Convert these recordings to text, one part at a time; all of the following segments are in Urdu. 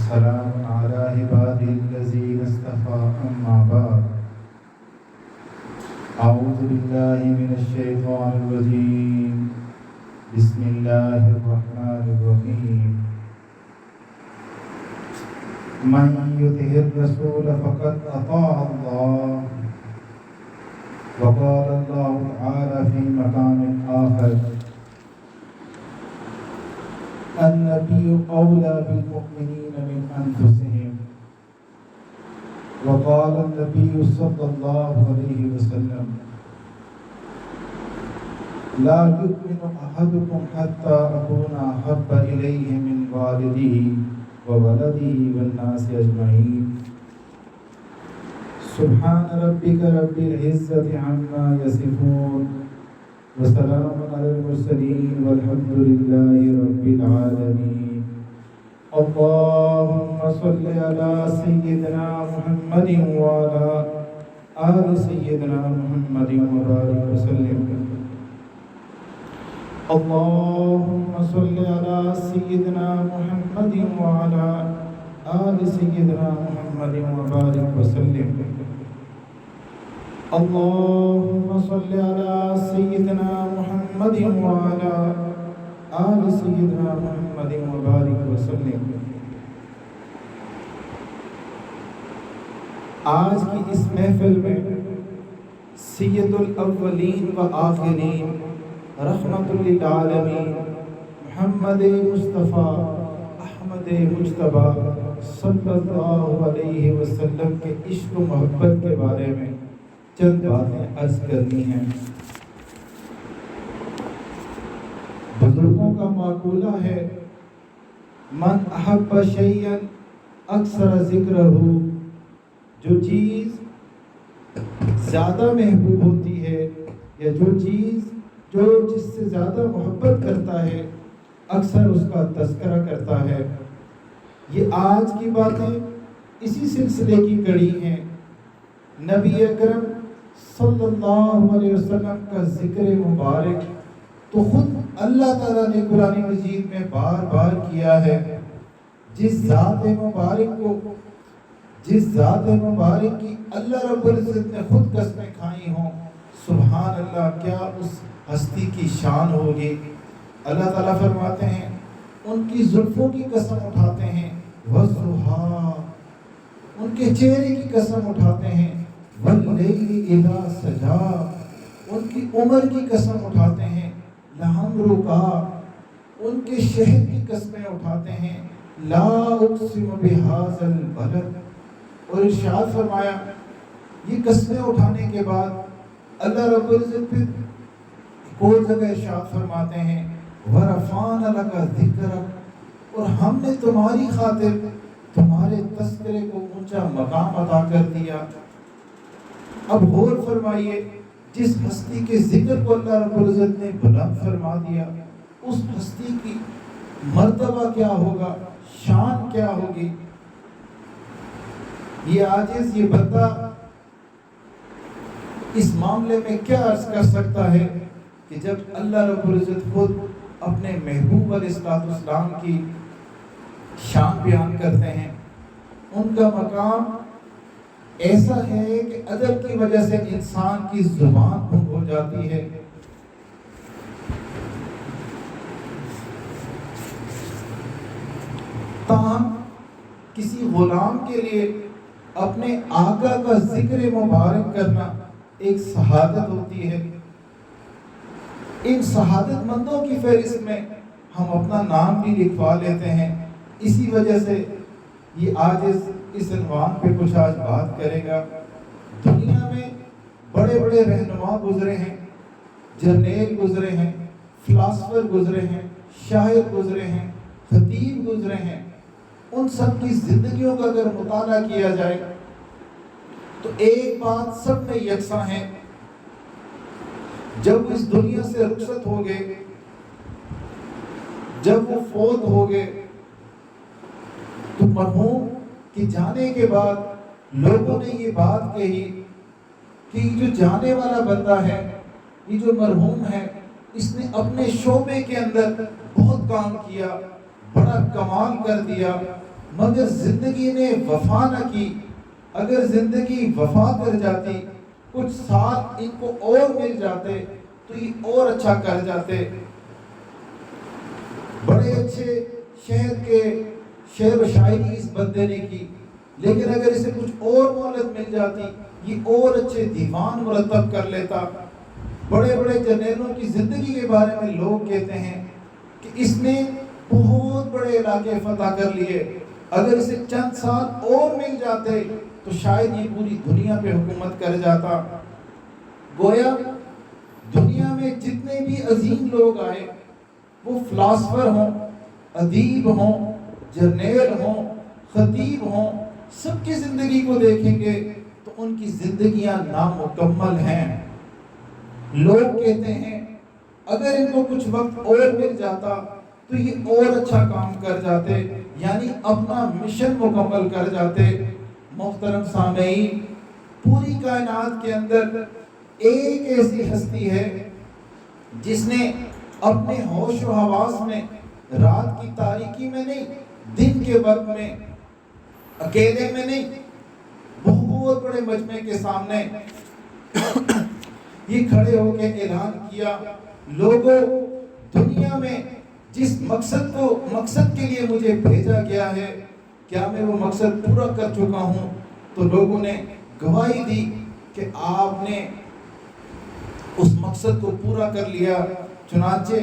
وسلام على عباده الذين اصطفى أما بعد أعوذ بالله من الشيطان الرجيم بسم الله الرحمن الرحيم من يطع الرسول فقد أطاع الله وقال الله تعالى في مقام آخر النبي أولى بالمؤمنين من أنفسهم وقال النبي صلى الله عليه وسلم لا يؤمن أحدكم حتى أكون أحب إليه من والده وولده والناس أجمعين سبحان ربك رب العزة عما يصفون وسلام على المرسلين والحمد لله رب العالمين اللهم صل على سيدنا محمد وعلى آل سيدنا محمد وبارك وسلم اللهم صل على سيدنا محمد وعلى آل سيدنا محمد وبارك وسلم اللهم صل على سيدنا محمد وعلى آل سيدنا محمد وبارك وسلم آج کی اس محفل میں سید الاولین و آخرین رحمت للعالمین محمد مصطفیٰ احمد مجتبی صلی اللہ علیہ وسلم کے عشق و محبت کے بارے میں چند باتیں عرض کرنی ہیں۔ بزرگوں کا مقولہ ہے من احب شیئا اکثر ذکرہ، جو چیز زیادہ محبوب ہوتی ہے یا جو چیز جس سے زیادہ محبت کرتا ہے اکثر اس کا تذکرہ کرتا ہے۔ یہ آج کی باتیں اسی سلسلے کی کڑی ہیں۔ نبی اکرم صلی اللہ علیہ وسلم کا ذکر مبارک تو خود اللہ تعالیٰ نے قرآن مجید میں بار بار کیا ہے۔ جس ذات مبارک کی اللہ رب العزت نے خود قسمیں کھائی ہوں، سبحان اللہ، کیا اس ہستی کی شان ہوگی۔ اللہ تعالیٰ فرماتے ہیں ان کی زلفوں کی قسم اٹھاتے ہیں، وَالضُّحَىٰ، ان کے چہرے کی قسم اٹھاتے ہیں، وَاللَّيْلِ إِذَا سَجَىٰ، ان کی عمر کی قسم اٹھاتے ہیں، لَعَمْرُكَ، ان کے شہر کی قسمیں اٹھاتے ہیں، لَا أُقْسِمُ بِهَٰذَا الْبَلَدِ، اور ارشاد فرمایا یہ قسمیں اٹھانے کے بعد اللہ رب العزت پھر کوئی جگہ ارشاد فرماتے ہیں وَرَفَعْنَا لَكَ ذِكْرَكَ، اور ہم نے تمہاری خاطر تمہارے تذکرے کو اونچا مقام عطا کر دیا۔ اب غور فرمائیے، جس ہستی کے ذکر کو اللہ رب العزت نے بلند فرما دیا، اس ہستی کی مرتبہ کیا ہوگا، شان کیا ہوگی۔ یہ عاجز، یہ بندہ اس معاملے میں کیا عرض کر سکتا ہے کہ جب اللہ رب العزت خود اپنے محبوب علیہ السلام کی شان بیان کرتے ہیں، ان کا مقام ایسا ہے کہ ادب کی وجہ سے انسان کی زبان گم ہو جاتی ہے۔ تاہم کسی غلام کے لیے اپنے آقا کا ذکر مبارک کرنا ایک شہادت ہوتی ہے۔ ان شہادت مندوں کی فہرست میں ہم اپنا نام بھی لکھوا لیتے ہیں۔ اسی وجہ سے یہ عاجز اس عنوان پہ کچھ آج بات کرے گا۔ دنیا میں بڑے بڑے رہنما گزرے ہیں، جرنیل گزرے ہیں، فلاسفر گزرے ہیں، شاعر گزرے ہیں، خطیب گزرے ہیں۔ ان سب کی زندگیوں کا اگر مطالعہ کیا جائے تو ایک بات سب میں یکساں ہے، جب وہ اس دنیا سے رخصت ہو گئے، جب وہ فوت ہو گئے، تو مرحوم کے جانے کے بعد لوگوں نے یہ بات کہی کہ جو جانے والا بندہ ہے، یہ جو مرحوم ہے، اس نے اپنے شعبے کے اندر بہت کام کیا، بڑا کمال کر دیا، مگر زندگی نے وفا نہ کی. اگر زندگی وفا کر جاتی، کچھ سال ان کو اور مل جاتے تو یہ اور اچھا کر جاتے. بڑے اچھے شہر کے شعر و شاعری اس بندے نے کی، لیکن اگر اسے کچھ اور مہلت مل جاتی یہ اور اچھے دیوان مرتب کر لیتا. بڑے بڑے جرنیلوں کی زندگی کے بارے میں لوگ کہتے ہیں کہ اس نے بہت بڑے علاقے فتح کر لیے، اگر اسے چند سال اور مل جاتے تو شاید یہ پوری دنیا پہ حکومت کر جاتا. گویا دنیا میں جتنے بھی عظیم لوگ آئے، وہ فلاسفر ہوں، ادیب ہوں، جرنیل ہوں، خطیب ہوں، سب کی زندگی کو دیکھیں گے تو ان کی زندگیاں نامکمل ہیں. لوگ کہتے ہیں اگر ان کو کچھ وقت اور مل جاتا تو یہ اور اچھا کام کر جاتے، یعنی اپنا مشن مکمل کر جاتے. محترم سامعین، پوری کائنات کے اندر ایک ایسی ہستی ہے جس نے اپنے ہوش و حواس میں رات کی تاریکی میں نہیں، دن کے وقت میں، اکیلے میں نہیں، بہت بڑے مجمع کے سامنے یہ کھڑے ہو کے اعلان کیا، لوگوں دنیا میں جس مقصد کے لیے مجھے بھیجا گیا ہے، کیا میں وہ مقصد پورا کر چکا ہوں؟ تو لوگوں نے گواہی دی کہ آپ نے اس مقصد کو پورا کر لیا. چنانچہ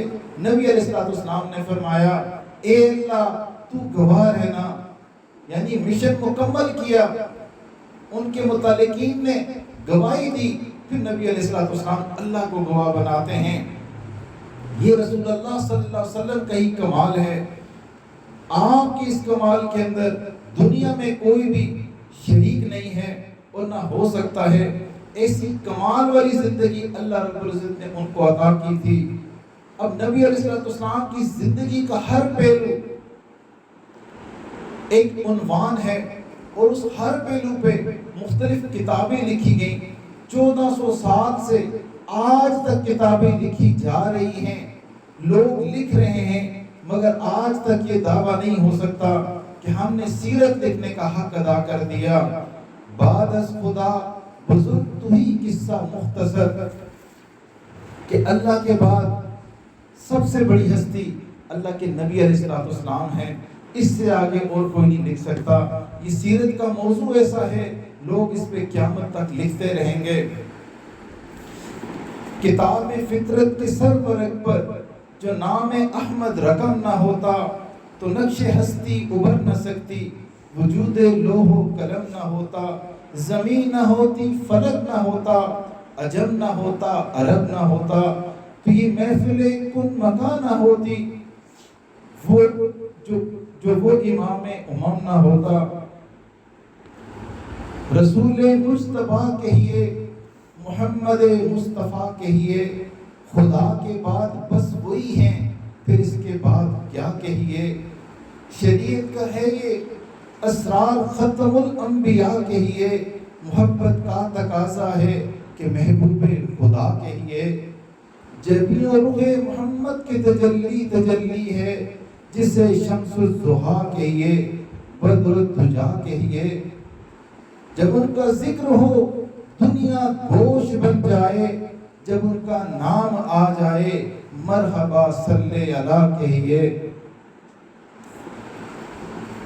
نبی علیہ السلام نے فرمایا، اے اللہ تو گواہ رہنا، یعنی مشن مکمل کیا. ان کے متعلقین نے گواہی دی، پھر نبی علیہ السلام اللہ کو گواہ بناتے ہیں. یہ رسول اللہ صلی اللہ علیہ وسلم کا ہی کمال ہے. آپ کی اس کمال کے اندر دنیا میں کوئی بھی شریک نہیں ہے اور نہ ہو سکتا ہے. ایسی کمال والی زندگی اللہ رب العزت نے ان کو عطا کی تھی. اب نبی علیہ السلام کی زندگی کا ہر پہلو ایک عنوان ہے، اور اس ہر پہلو پہ مختلف کتابیں لکھی گئیں. 1400 سال سے آج تک کتابیں لکھی جا رہی ہیں، لوگ لکھ رہے ہیں، مگر آج تک یہ دعویٰ نہیں ہو سکتا کہ ہم نے سیرت لکھنے کا حق ادا کر دیا. بعد از خدا بزرگ تو ہی قصہ مختصر، کہ اللہ کے بعد سب سے بڑی ہستی اللہ کے نبی علیہ السلام ہے. اس سے آگے اور کوئی نہیں لکھ سکتا. یہ سیرت کا موضوع ایسا ہے، لوگ اس پہ قیامت تک لکھتے رہیں گے. کتاب فطرت کے سر ورق پر جو نام احمد رقم نہ ہوتا تو نقش ہستی ابھر نہ سکتی. وجود لوح و قلم نہ ہوتا، زمین نہ ہوتی، فلک نہ ہوتا، عجم نہ ہوتا، عرب نہ ہوتا، تو یہ محفل کن مکان نہ ہوتی، وہ جو وہ امام امم نہ ہوتا. رسول مصطفیٰ کہیے، محمد مصطفیٰ کہیے، خدا کے بعد بس وہی ہیں، پھر اس کے بعد کیا کہیے. شریعت کا ہے یہ اسرار ختم الانبیاء کہیے، محبت کا تقاضا ہے کہ محبوب خدا کہیے. جبی و روح محمد کی تجلی ہے، جسے شمس الضحیٰ کہیے، بدر الدجا کہیے. جب ان کا ذکر ہو دنیا گوش بن جائے، جب ان کا نام آ جائے مرحبا صلی اللہ کہیے.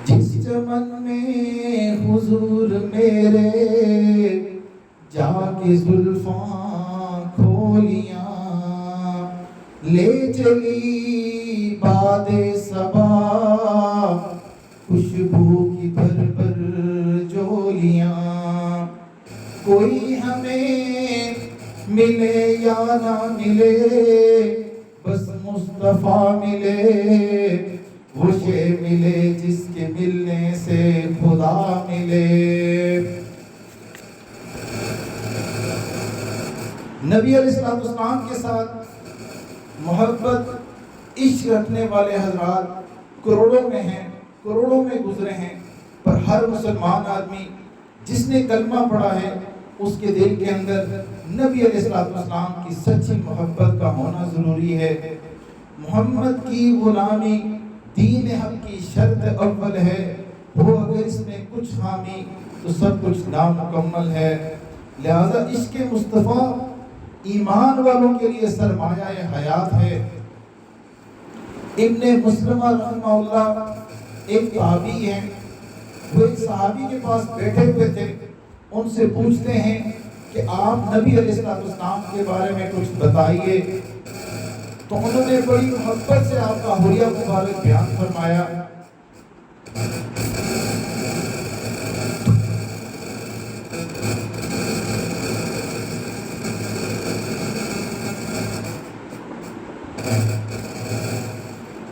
جس چمن میں حضور میرے جا کے زلفاں کھولیاں، لے چلی باد صبا خوشبو کی بھر بھر جولیاں. کوئی ہمیں ملے یا نہ ملے، بس مصطفیٰ ملے، وہ شے ملے جس کے ملنے سے خدا ملے. نبی علیہ السلام کے ساتھ محبت عشق رکھنے والے حضرات کروڑوں میں ہیں، کروڑوں میں گزرے ہیں، پر ہر مسلمان آدمی جس نے کلمہ پڑھا ہے اس کے دل کے اندر نبی علیہ السلام کی سچی محبت کا ہونا ضروری ہے. محمد کی غلامی دین حق کی شرط اول ہے، کچھ حامی تو سب کچھ نامکمل ہے۔ لہذا عشق مصطفیٰ ایمان والوں کے لیے سرمایہ حیات ہے۔ ابن مسلمہ رحمہ اللہ ایک تابعی ہیں، وہ ایک صحابی کے پاس بیٹھے ہوئے تھے، ان سے پوچھتے ہیں کہ آپ نبی علیہ السلام کے بارے میں کچھ بتائیے۔ تو انہوں نے بڑی محبت سے آپ کا حلیہ مبارک بیان فرمایا۔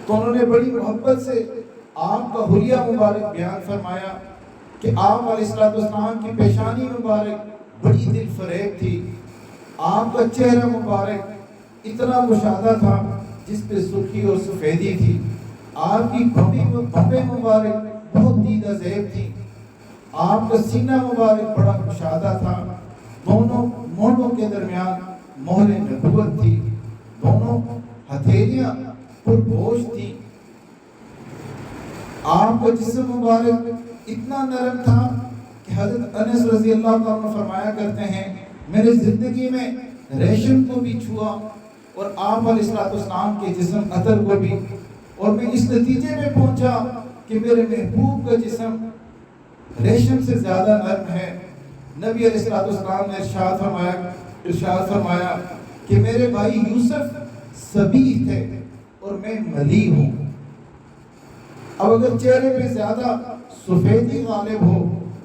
تو انہوں نے بڑی محبت سے آپ کا حلیہ مبارک بیان فرمایا کہ آپ علیہ السلام کی پیشانی مبارک بڑی دل فریب تھی، آپ کا چہرہ مبارک اتنا گشادہ تھا جس پہ سرخی اور سفیدی تھی، آپ کی بھویں مبارک بہت دیدہ زیب تھی، آپ کا سینہ مبارک بڑا گشادہ تھا، دونوں مونڈوں کے درمیان مہر نبوت تھی، دونوں ہتھیلیاں پر بوجھ تھی، آپ کا جسم مبارک اتنا نرم تھا کہ حضرت انس رضی اللہ تعالیٰ فرمایا کرتے ہیں میں نے زندگی میں ریشم کو بھی چھوا اور آپ علیہ السلام کے جسم عطر کو بھی، اور میں اس نتیجے میں پہنچا کہ میرے محبوب کا جسم ریشم سے زیادہ نرم ہے۔ نبی علیہ السلام نے ارشاد فرمایا کہ میرے بھائی یوسف سبی تھے اور میں ملی ہوں۔ اب اگر چہرے پہ زیادہ سفیدی غالب ہو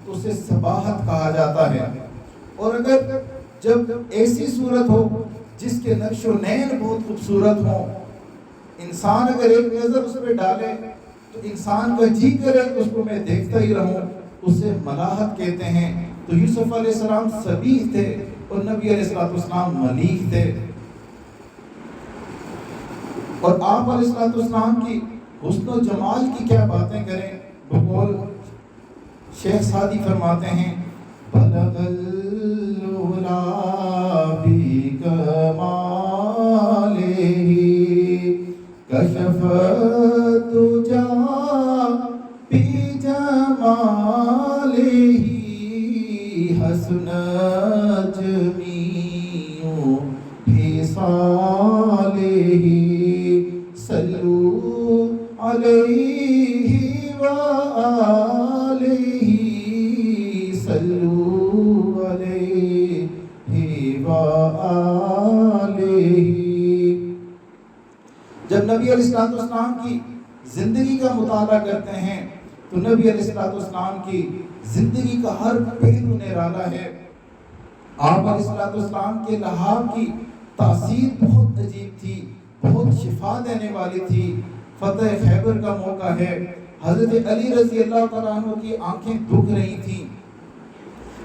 تو اسے صباحت کہا جاتا ہے، اور اگر جب ایسی صورت ہو جس کے نقش و نین بہت خوبصورت ہوں، انسان اگر ایک نظر اس پہ ڈالے تو انسان کا جی کرے کہ اس کو میں دیکھتا ہی رہوں، اسے ملاحت کہتے ہیں۔ تو یوسف علیہ السلام سبیح تھے اور نبی علیہ السلام ملیح تھے، اور آپ علیہ السلام کی حسن و جمال کی کیا باتیں کریں۔ بقول شیخ سعدی فرماتے ہیں بلغ العلا بکمالہ کشف الدجی بجمالہ حسنت جمیع خصالہ صلو علیہ وآلہ صلو علیہ وآلہ۔ جب نبی علیہ السلام کی زندگی کا مطالعہ کرتے ہیں تو نبی علیہ السلام کی زندگی کا ہر پہلو نرالا ہے۔ آپ علیہ السلام کے لحاظ کی تاثیر بہت عجیب تھی، بہت شفا دینے والی تھی۔ فتح خیبر کا موقع ہے، حضرت علی رضی اللہ تعالیٰ عنہ کی آنکھیں دکھ رہی تھیں،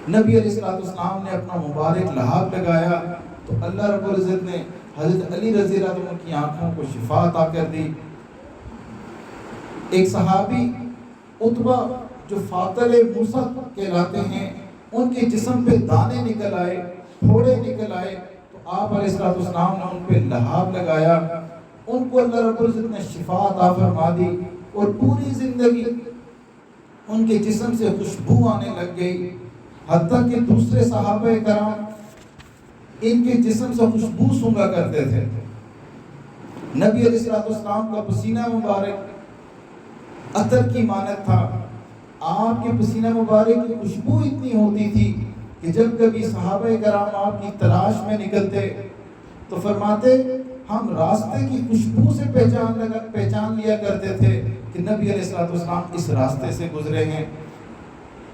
نبی علیہ السلام نے اپنا مبارک لحاف لگایا تو اللہ رب العزت نے حضرت علی رضی اللہ عنہ کی آنکھوں کو شفا عطا کر دی۔ ایک صحابی عتبہ جو فاطل موسیٰ کہلاتے ہیں، ان کے جسم پہ دانے نکل آئے، پھوڑے نکل آئے، تو آپ علیہ السلام نے ان پہ لحاف لگایا، ان کو اللہ رب العزت نے شفا عطا فرما دی، اور پوری زندگی ان کے جسم سے خوشبو آنے لگ گئی، حتیٰ کہ دوسرے صحابہ کرام ان کے جسم سے خوشبو سونگا کرتے تھے۔ نبی علیہ السلام کا پسینہ مبارک عطر کی مانند تھا، آپ کے پسینہ مبارک کی خوشبو اتنی ہوتی تھی کہ جب کبھی صحابہ کرام آپ کی تلاش میں نکلتے تو فرماتے ہم راستے کی خوشبو سے پہچان لیا کرتے تھے کہ نبی علیہ السلام اس راستے سے گزرے ہیں۔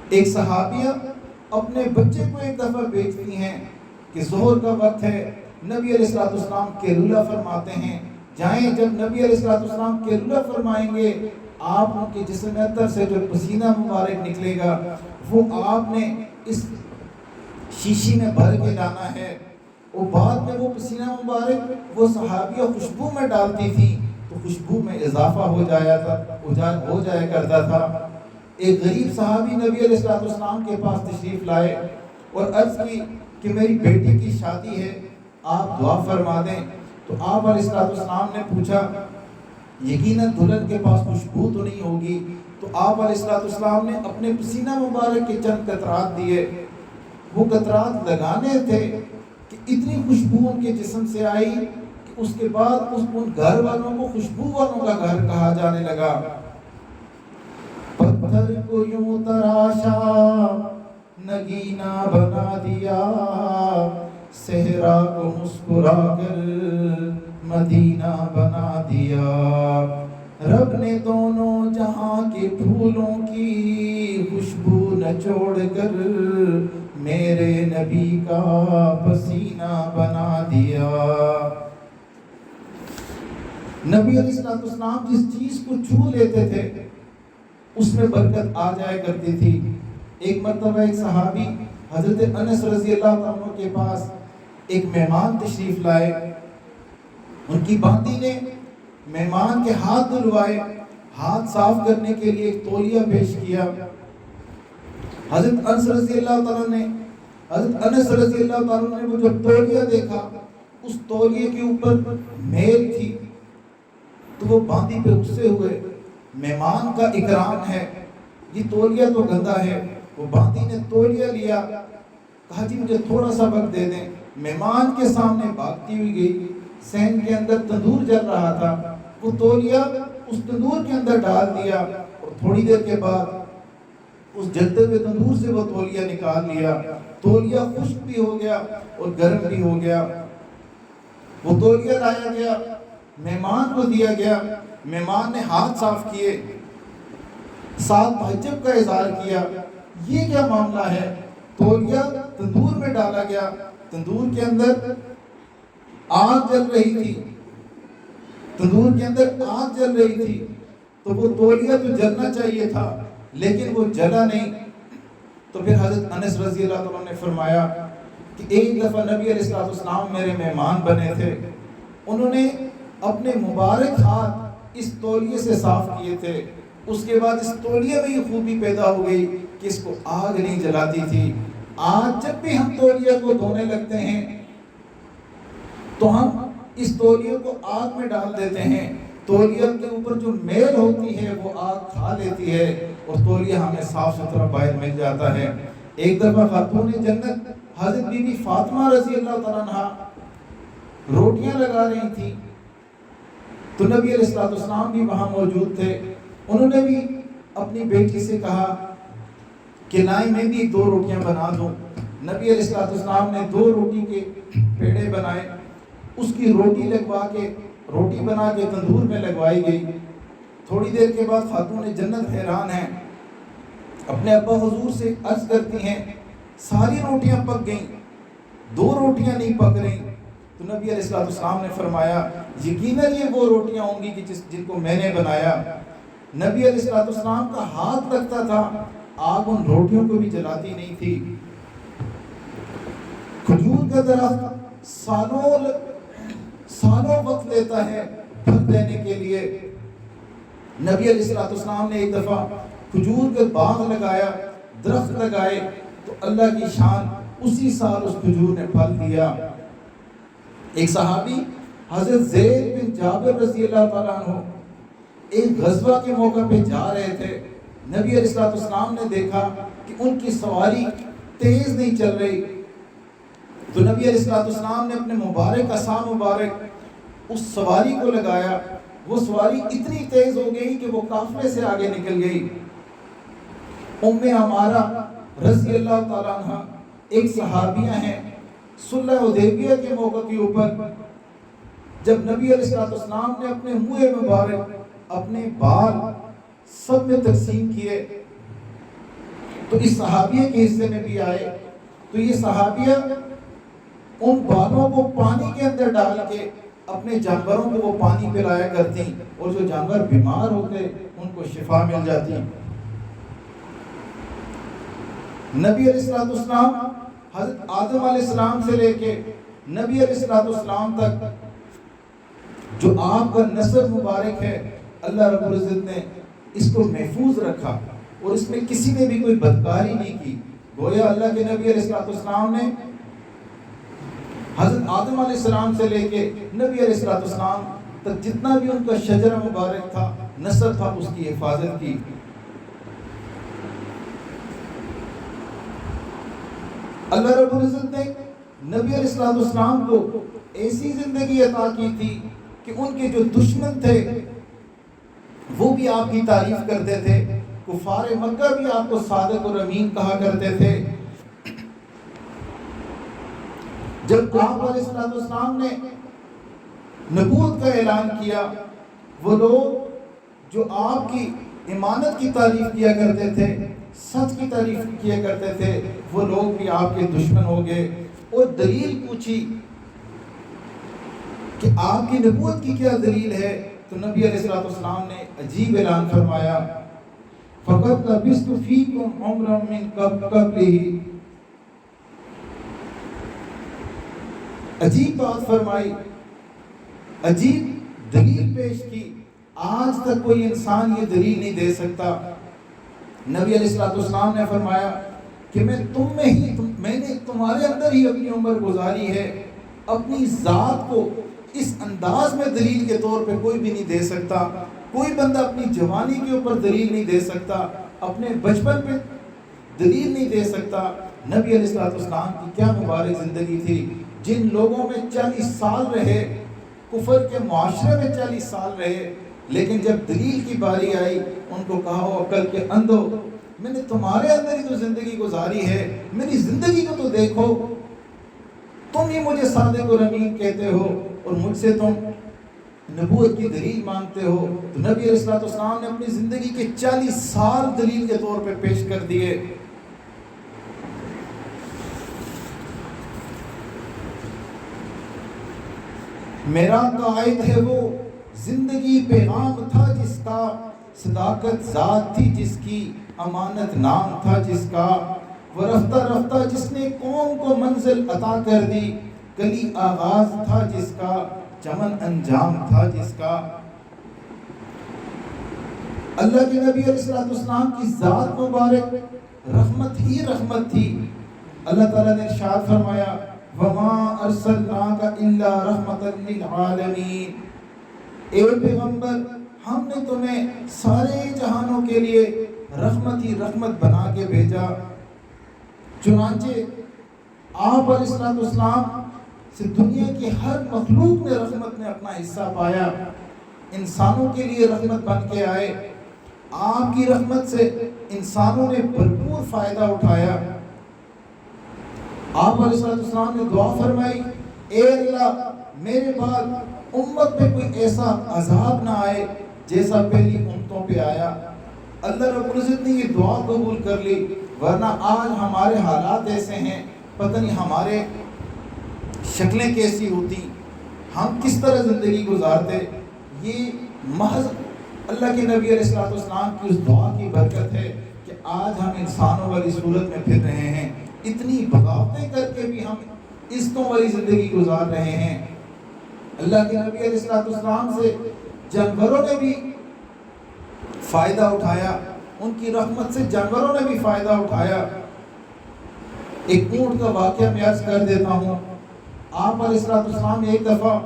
ایک صحابیہ اپنے بچے کو ایک دفعہ بیچتی ہیں کہ ظہر کا وقت ہے، نبی علیہ السلام قیلولہ فرماتے ہیں، جائیں، جب نبی علیہ السلام قیلولہ فرمائیں گے آپ ان کے جسم اطہر سے جو پسینہ مبارک نکلے گا وہ آپ نے اس شیشی میں بھر کے لانا ہے، اور بعد میں وہ پسینہ مبارک وہ صحابیہ خوشبو میں ڈالتی تھی تو خوشبو میں اضافہ ہو جایا کرتا تھا۔ ایک غریب صحابی نبی علیہ السلام کے پاس تشریف لائے اور عرض کی کہ میری بیٹی کی شادی ہے، آپ دعا فرما دیں۔ تو آپ علیہ السلام نے پوچھا یقیناً دلہن کے پاس خوشبو تو نہیں ہوگی؟ تو تو آپ علیہ السلام نے اپنے پسینہ مبارک کے چند قطرات دیے. وہ قطرات لگانے تھے کہ اتنی خوشبو ان کے جسم سے آئی کہ اس کے بعد ان گھر والوں کو خوشبو والوں کا گھر کہا جانے لگا. پتھر کو یوں تراشا نگینا بنا دیا، صحرا کو مسکرا کر مدینہ بنا دیا. رب نے دونوں جہاں کے پھولوں کی خوشبو نچوڑ کر میرے نبی کا پسینہ بنا دیا. نبی علیہ السلام جس چیز کو چھو لیتے تھے اس میں برکت آ جایا کرتی تھی. ایک مرتبہ ایک صحابی حضرت انس رضی اللہ عنہ کے پاس ایک مہمان تشریف لائے. ان کی باندی نے مہمان کے ہاتھ دھلوائے، ہاتھ صاف کرنے کے لیے ایک تولیہ پیش کیا. حضرت انس رضی اللہ عنہ نے وہ جو تولیہ دیکھا، اس تولیے کے اوپر میل تھی تو وہ باندی پہ غصے ہوئے. مہمان کا اکرام ہے، یہ تولیہ تو گندا ہے. وہ باندی نے تولیہ لیا، کہا جی مجھے تھوڑا سا وقت دے دیں. مہمان کے سامنے بھاگتی ہوئی گئی. صحن کے اندر تندور جل رہا تھا، وہ تولیہ اس تندور کے اندر ڈال دیا اور تھوڑی دیر کے بعد اس جلتے ہوئے تندور سے وہ تولیہ نکال لیا. تولیہ خشک بھی ہو گیا اور گرم بھی ہو گیا. وہ تولیہ لایا گیا، مہمان کو دیا گیا. مہمان نے ہاتھ صاف کیے، ساتھ تعجب کا اظہار کیا، یہ کیا معاملہ ہے؟ تولیہ تندور میں ڈالا گیا، تندور کے اندر آگ جل رہی تھی، تندور کے اندر آگ جل رہی تھی تو وہ تولیہ تو جلنا چاہیے تھا لیکن وہ جلا نہیں. تو پھر حضرت انس رضی اللہ عنہ نے فرمایا کہ ایک دفعہ نبی علیہ السلام میرے مہمان بنے تھے، انہوں نے اپنے مبارک ہاتھ اس تولیے سے صاف کیے تھے. اس کے بعد اس تولیے میں یہ خوبی پیدا ہو گئی کہ اس کو آگ نہیں جلاتی تھی. آج جب بھی ہم تولیے کو دھونے لگتے ہیں تو ہم اس تولیے کو آگ میں ڈال دیتے ہیں. تولیے کے اوپر جو میل ہوتی ہے وہ آگ کھا لیتی ہے اور تولیہ ہمیں صاف ستھرا باہر مل جاتا ہے. ایک دفعہ خاتون جنت حضرت بی بی فاطمہ رضی اللہ تعالیٰ عنہ روٹیاں لگا رہی تھی تو نبی علیہ السلام بھی وہاں موجود تھے. انہوں نے بھی اپنی بیٹی سے کہا کہ لائیں میں بھی 2 روٹیاں بنا دوں. نبی علیہ السلام نے 2 روٹی کے پیڑے بنائے، اس کی روٹی لگوا کے روٹی بنا کے تندور میں لگوائی گئی. تھوڑی دیر کے بعد خاتون جنت حیران ہیں، اپنے ابا حضور سے عرض کرتی ہیں ساری روٹیاں پک گئیں، 2 روٹیاں نہیں پک رہی. تو نبی علیہ السلام نے فرمایا یقیناً یہ وہ روٹیاں ہوں گی کہ جن کو میں نے بنایا. نبی علیہ السلام کا ہاتھ لگتا تھا، آگ ان روٹیوں کو بھی جلاتی نہیں تھی. کھجور کا درخت سالوں وقت لیتا ہے پھل دینے کے لیے. نبی علیہ السلام نے ایک دفعہ کھجور کا باغ لگایا، درخت لگائے تو اللہ کی شان اسی سال اس کھجور نے پھل دیا. ایک صحابی حضرت زید بن جابر رضی اللہ تعالیٰ عنہ ایک غزوہ کے موقع پہ جا رہے تھے. نبی علیہ السلام نے دیکھا کہ ان کی سواری تیز نہیں چل رہی تو نبی علیہ السلام نے اپنے مبارک عصا مبارک اس سواری کو لگایا. وہ سواری اتنی تیز ہو گئی کہ وہ قافلے سے آگے نکل گئی. ام عمارہ رضی اللہ تعالیٰ عنہ ایک صحابیہ ہیں. صلح حدیبیہ کے موقع کے اوپر جب نبی علیہ السلام نے اپنے منہ مبارک اپنے بال سب میں تقسیم کیے تو اس صحابیہ کے حصے میں بھی آئے. تو یہ صحابیہ ان بالوں کو پانی کے اندر ڈال کے اپنے جانوروں کو وہ پانی پلایا کرتی اور جو جانور بیمار ہوتے ان کو شفا مل جاتی. نبی علیہ السلام حضرت آدم علیہ السلام سے لے کے نبی علیہ السلام تک جو آپ کا نسب مبارک ہے اللہ رب العزت نے اس کو محفوظ رکھا اور اس میں کسی نے بھی کوئی بدکاری نہیں کی. گویا اللہ کے نبی علیہ السلام نے حضرت آدم علیہ السلام سے لے کے نبی علیہ السلام تک جتنا بھی ان کا شجرہ مبارک تھا، نسل تھا، اس کی حفاظت کی. اللہ رب العزت نے نبی علیہ السلام کو ایسی زندگی عطا کی تھی کہ ان کے جو دشمن تھے وہ بھی آپ کی تعریف کرتے تھے، کفار مکہ بھی آپ کو صادق اور امین کہا کرتے تھے۔ جب آپ علیہ السلام نے نبوت کا اعلان کیا، وہ لوگ جو آپ کی امانت کی تعریف کیا کرتے تھے، سچ کی تعریف کیا کرتے تھے، وہ لوگ بھی آپ کے دشمن ہو گئے۔ اور دلیل پوچھی کہ آپ کی نبوت کی کیا دلیل ہے، تو نبی علیہ السلام نے عجیب اعلان فرمایا، فَقَدْ لَبِثْتُ فِيكُمْ عُمْرًا مِّن قَبْلِهِ۔ عجیب بات فرمائی، عجیب دلیل پیش کی، آج تک کوئی انسان یہ دلیل نہیں دے سکتا۔ نبی علیہ السلام نے فرمایا کہ میں نے تمہارے اندر ہی اپنی عمر گزاری ہے، اپنی ذات کو اس انداز میں دلیل کے طور پہ کوئی بھی نہیں دے سکتا۔ کوئی بندہ اپنی جوانی کے اوپر دلیل نہیں دے سکتا، اپنے بچپن پہ دلیل نہیں دے سکتا۔ نبی علیہ السلام کی کیا مبارک زندگی تھی، جن لوگوں میں 40 سال رہے، کفر کے معاشرے میں 40 سال رہے، لیکن جب دلیل کی باری آئی ان کو کہا، عقل کے اندھو، میں نے تمہارے اندر ہی تو زندگی گزاری ہے، میری زندگی کو تو دیکھو، تم ہی مجھے صادق اور امین کہتے ہو اور مجھ سے تم نبوت کی دلیل مانگتے ہو۔ تو نبی علیہ السلام نے اپنی زندگی کے 40 سال دلیل کے طور پہ پیش کر دیے۔ میرا قائد ہے وہ زندگی پیغام تھا جس کا، صداقت ذات تھی جس کی، امانت نام تھا جس کا، وہ رفتہ رفتہ جس نے قوم کو منزل عطا کر دی، کلی آغاز تھا جس کا، چمن انجام تھا جس کا۔ اللہ کے نبی علیہ السلام کی ذات مبارک رحمت ہی رحمت تھی۔ اللہ تعالیٰ نے ارشاد فرمایا، وَمَا أَرْسَلْنَاكَ إِلَّا رَحْمَةً لِلْعَالَمِينَ، اے پیغمبر ہم نے تمہیں سارے جہانوں کے لیے رحمت ہی رحمت بنا کے بھیجا۔ چنانچہ آپ علیہ السلام سے دنیا کی ہر مخلوق نے رحمت میں اپنا حصہ پایا، انسانوں کے لیے رحمت بن کے آئے۔ آپ کی رحمت سے انسانوں نے بھرپور فائدہ اٹھایا۔ آپ علیہ السلام نے دعا فرمائی، اے اللہ میرے بعد امت پہ کوئی ایسا عذاب نہ آئے جیسا پہلی امتوں پہ آیا۔ اللہ رب العزت نے یہ دعا قبول کر لی، ورنہ آج ہمارے حالات ایسے ہیں، پتہ نہیں ہمارے شکلیں کیسی ہوتی، ہم کس طرح زندگی گزارتے۔ یہ محض اللہ کے نبی علیہ السلام کی اس دعا کی برکت ہے کہ آج ہم انسانوں والی صورت میں پھر رہے ہیں، اتنی بغاوتیں کر کے بھی ہم عزتوں والی زندگی گزار رہے ہیں۔ اللہ کے نبی علیہ السلام سے جانوروں نے بھی فائدہ اٹھایا، ان کی رحمت سے جانوروں نے بھی فائدہ اٹھایا۔ ایک اونٹ کا واقعہ میں عرض کر دیتا ہوں۔ آپ علیہ السلام ایک دفعہ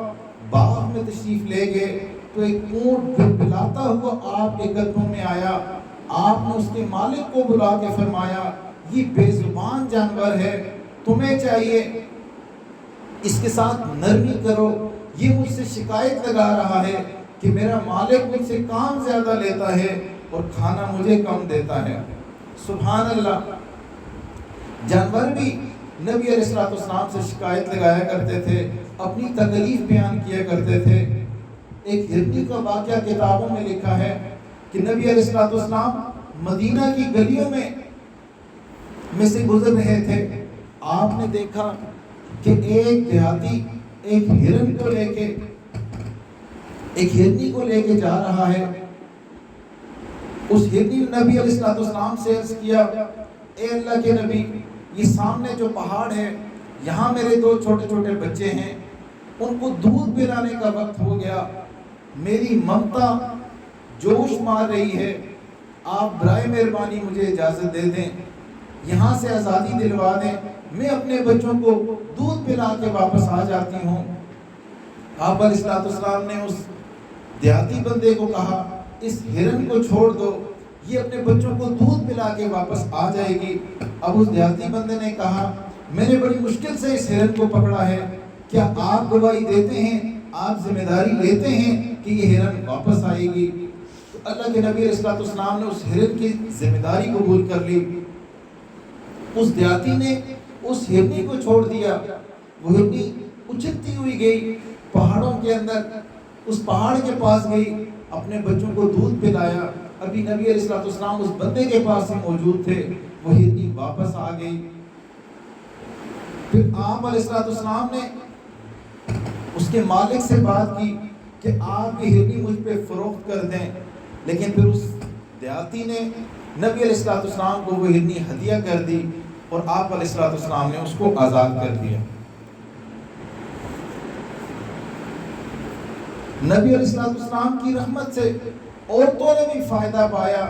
باغ میں تشریف لے گئے تو ایک اونٹ بلاتا ہوا آپ کے قدموں میں آیا۔ آپ نے اس کے مالک کو بلا کے فرمایا، یہ بے زبان جانور ہے، تمہیں چاہیے اس کے ساتھ نرمی کرو، یہ مجھ سے شکایت لگا رہا ہے کہ میرا مالک مجھ سے کام زیادہ لیتا ہے اور کھانا مجھے کم دیتا ہے۔ سبحان اللہ۔ جانور بھی نبی علیہ السلام سے شکایت لگایا کرتے تھے، اپنی تکلیف بیان کیا کرتے تھے۔ ایک ہرنی کا واقعہ کتابوں میں لکھا ہے کہ نبی علیہ السلام مدینہ کی گلیوں میں سے گزر رہے تھے، آپ نے دیکھا کہ ایک دیہاتی ایک ہرن کو لے کے، ایک ہرنی کو لے کے جا رہا ہے۔ اس ہرنی نبی علیہ السلام سے عرض کیا، اے اللہ کے نبی، یہ سامنے جو پہاڑ ہے یہاں میرے 2 چھوٹے چھوٹے بچے ہیں، ان کو دودھ پلانے کا وقت ہو گیا، میری ممتا جوش مار رہی ہے، آپ برائے مہربانی مجھے اجازت دے دیں، یہاں سے آزادی دلوا دیں، میں اپنے بچوں کو دودھ پلا کے واپس آ جاتی ہوں۔ آپ علیہ السلام نے اس دیہاتی بندے کو کہا، اس ہرن کو چھوڑ دو، یہ اپنے بچوں کو دودھ پلا کے واپس آ جائے گی۔ اب اس دیہاتی بندے نے کہا، میں نے بڑی مشکل سے اس ہرن کو پکڑا ہے، کیا آپ گواہی دیتے ہیں، آپ ذمہ داری لیتے ہیں کہ یہ ہرن واپس آئے گی؟ تو اللہ کے نبی علیہ السلام نے اس ہرن کی ذمہ داری قبول کر لی۔ اس دیہاتی نے اس ہرنی کو چھوڑ دیا، وہ ہرنی اچھلتی ہوئی گئی پہاڑوں کے اندر، اس پہاڑ کے پاس گئی، اپنے بچوں کو دودھ پلایا۔ ابھی نبی علیہ السلام اس بندے کے پاس ہی موجود تھے، وہ ہرنی واپس آ گئی۔ پھر آپ علیہ السلام نے اس کے مالک سے بات کی کہ آپ کی ہرنی مجھ پہ فروخت کر دیں، لیکن پھر اس دیہاتی نے نبی علیہ السلام کو وہ ہرنی ہدیہ کر دی اور آپ علیہ السلام نے اس کو آزاد کر دیا۔ نبی علیہ السلام کی رحمت سے عورتوں نے بھی فائدہ پایا۔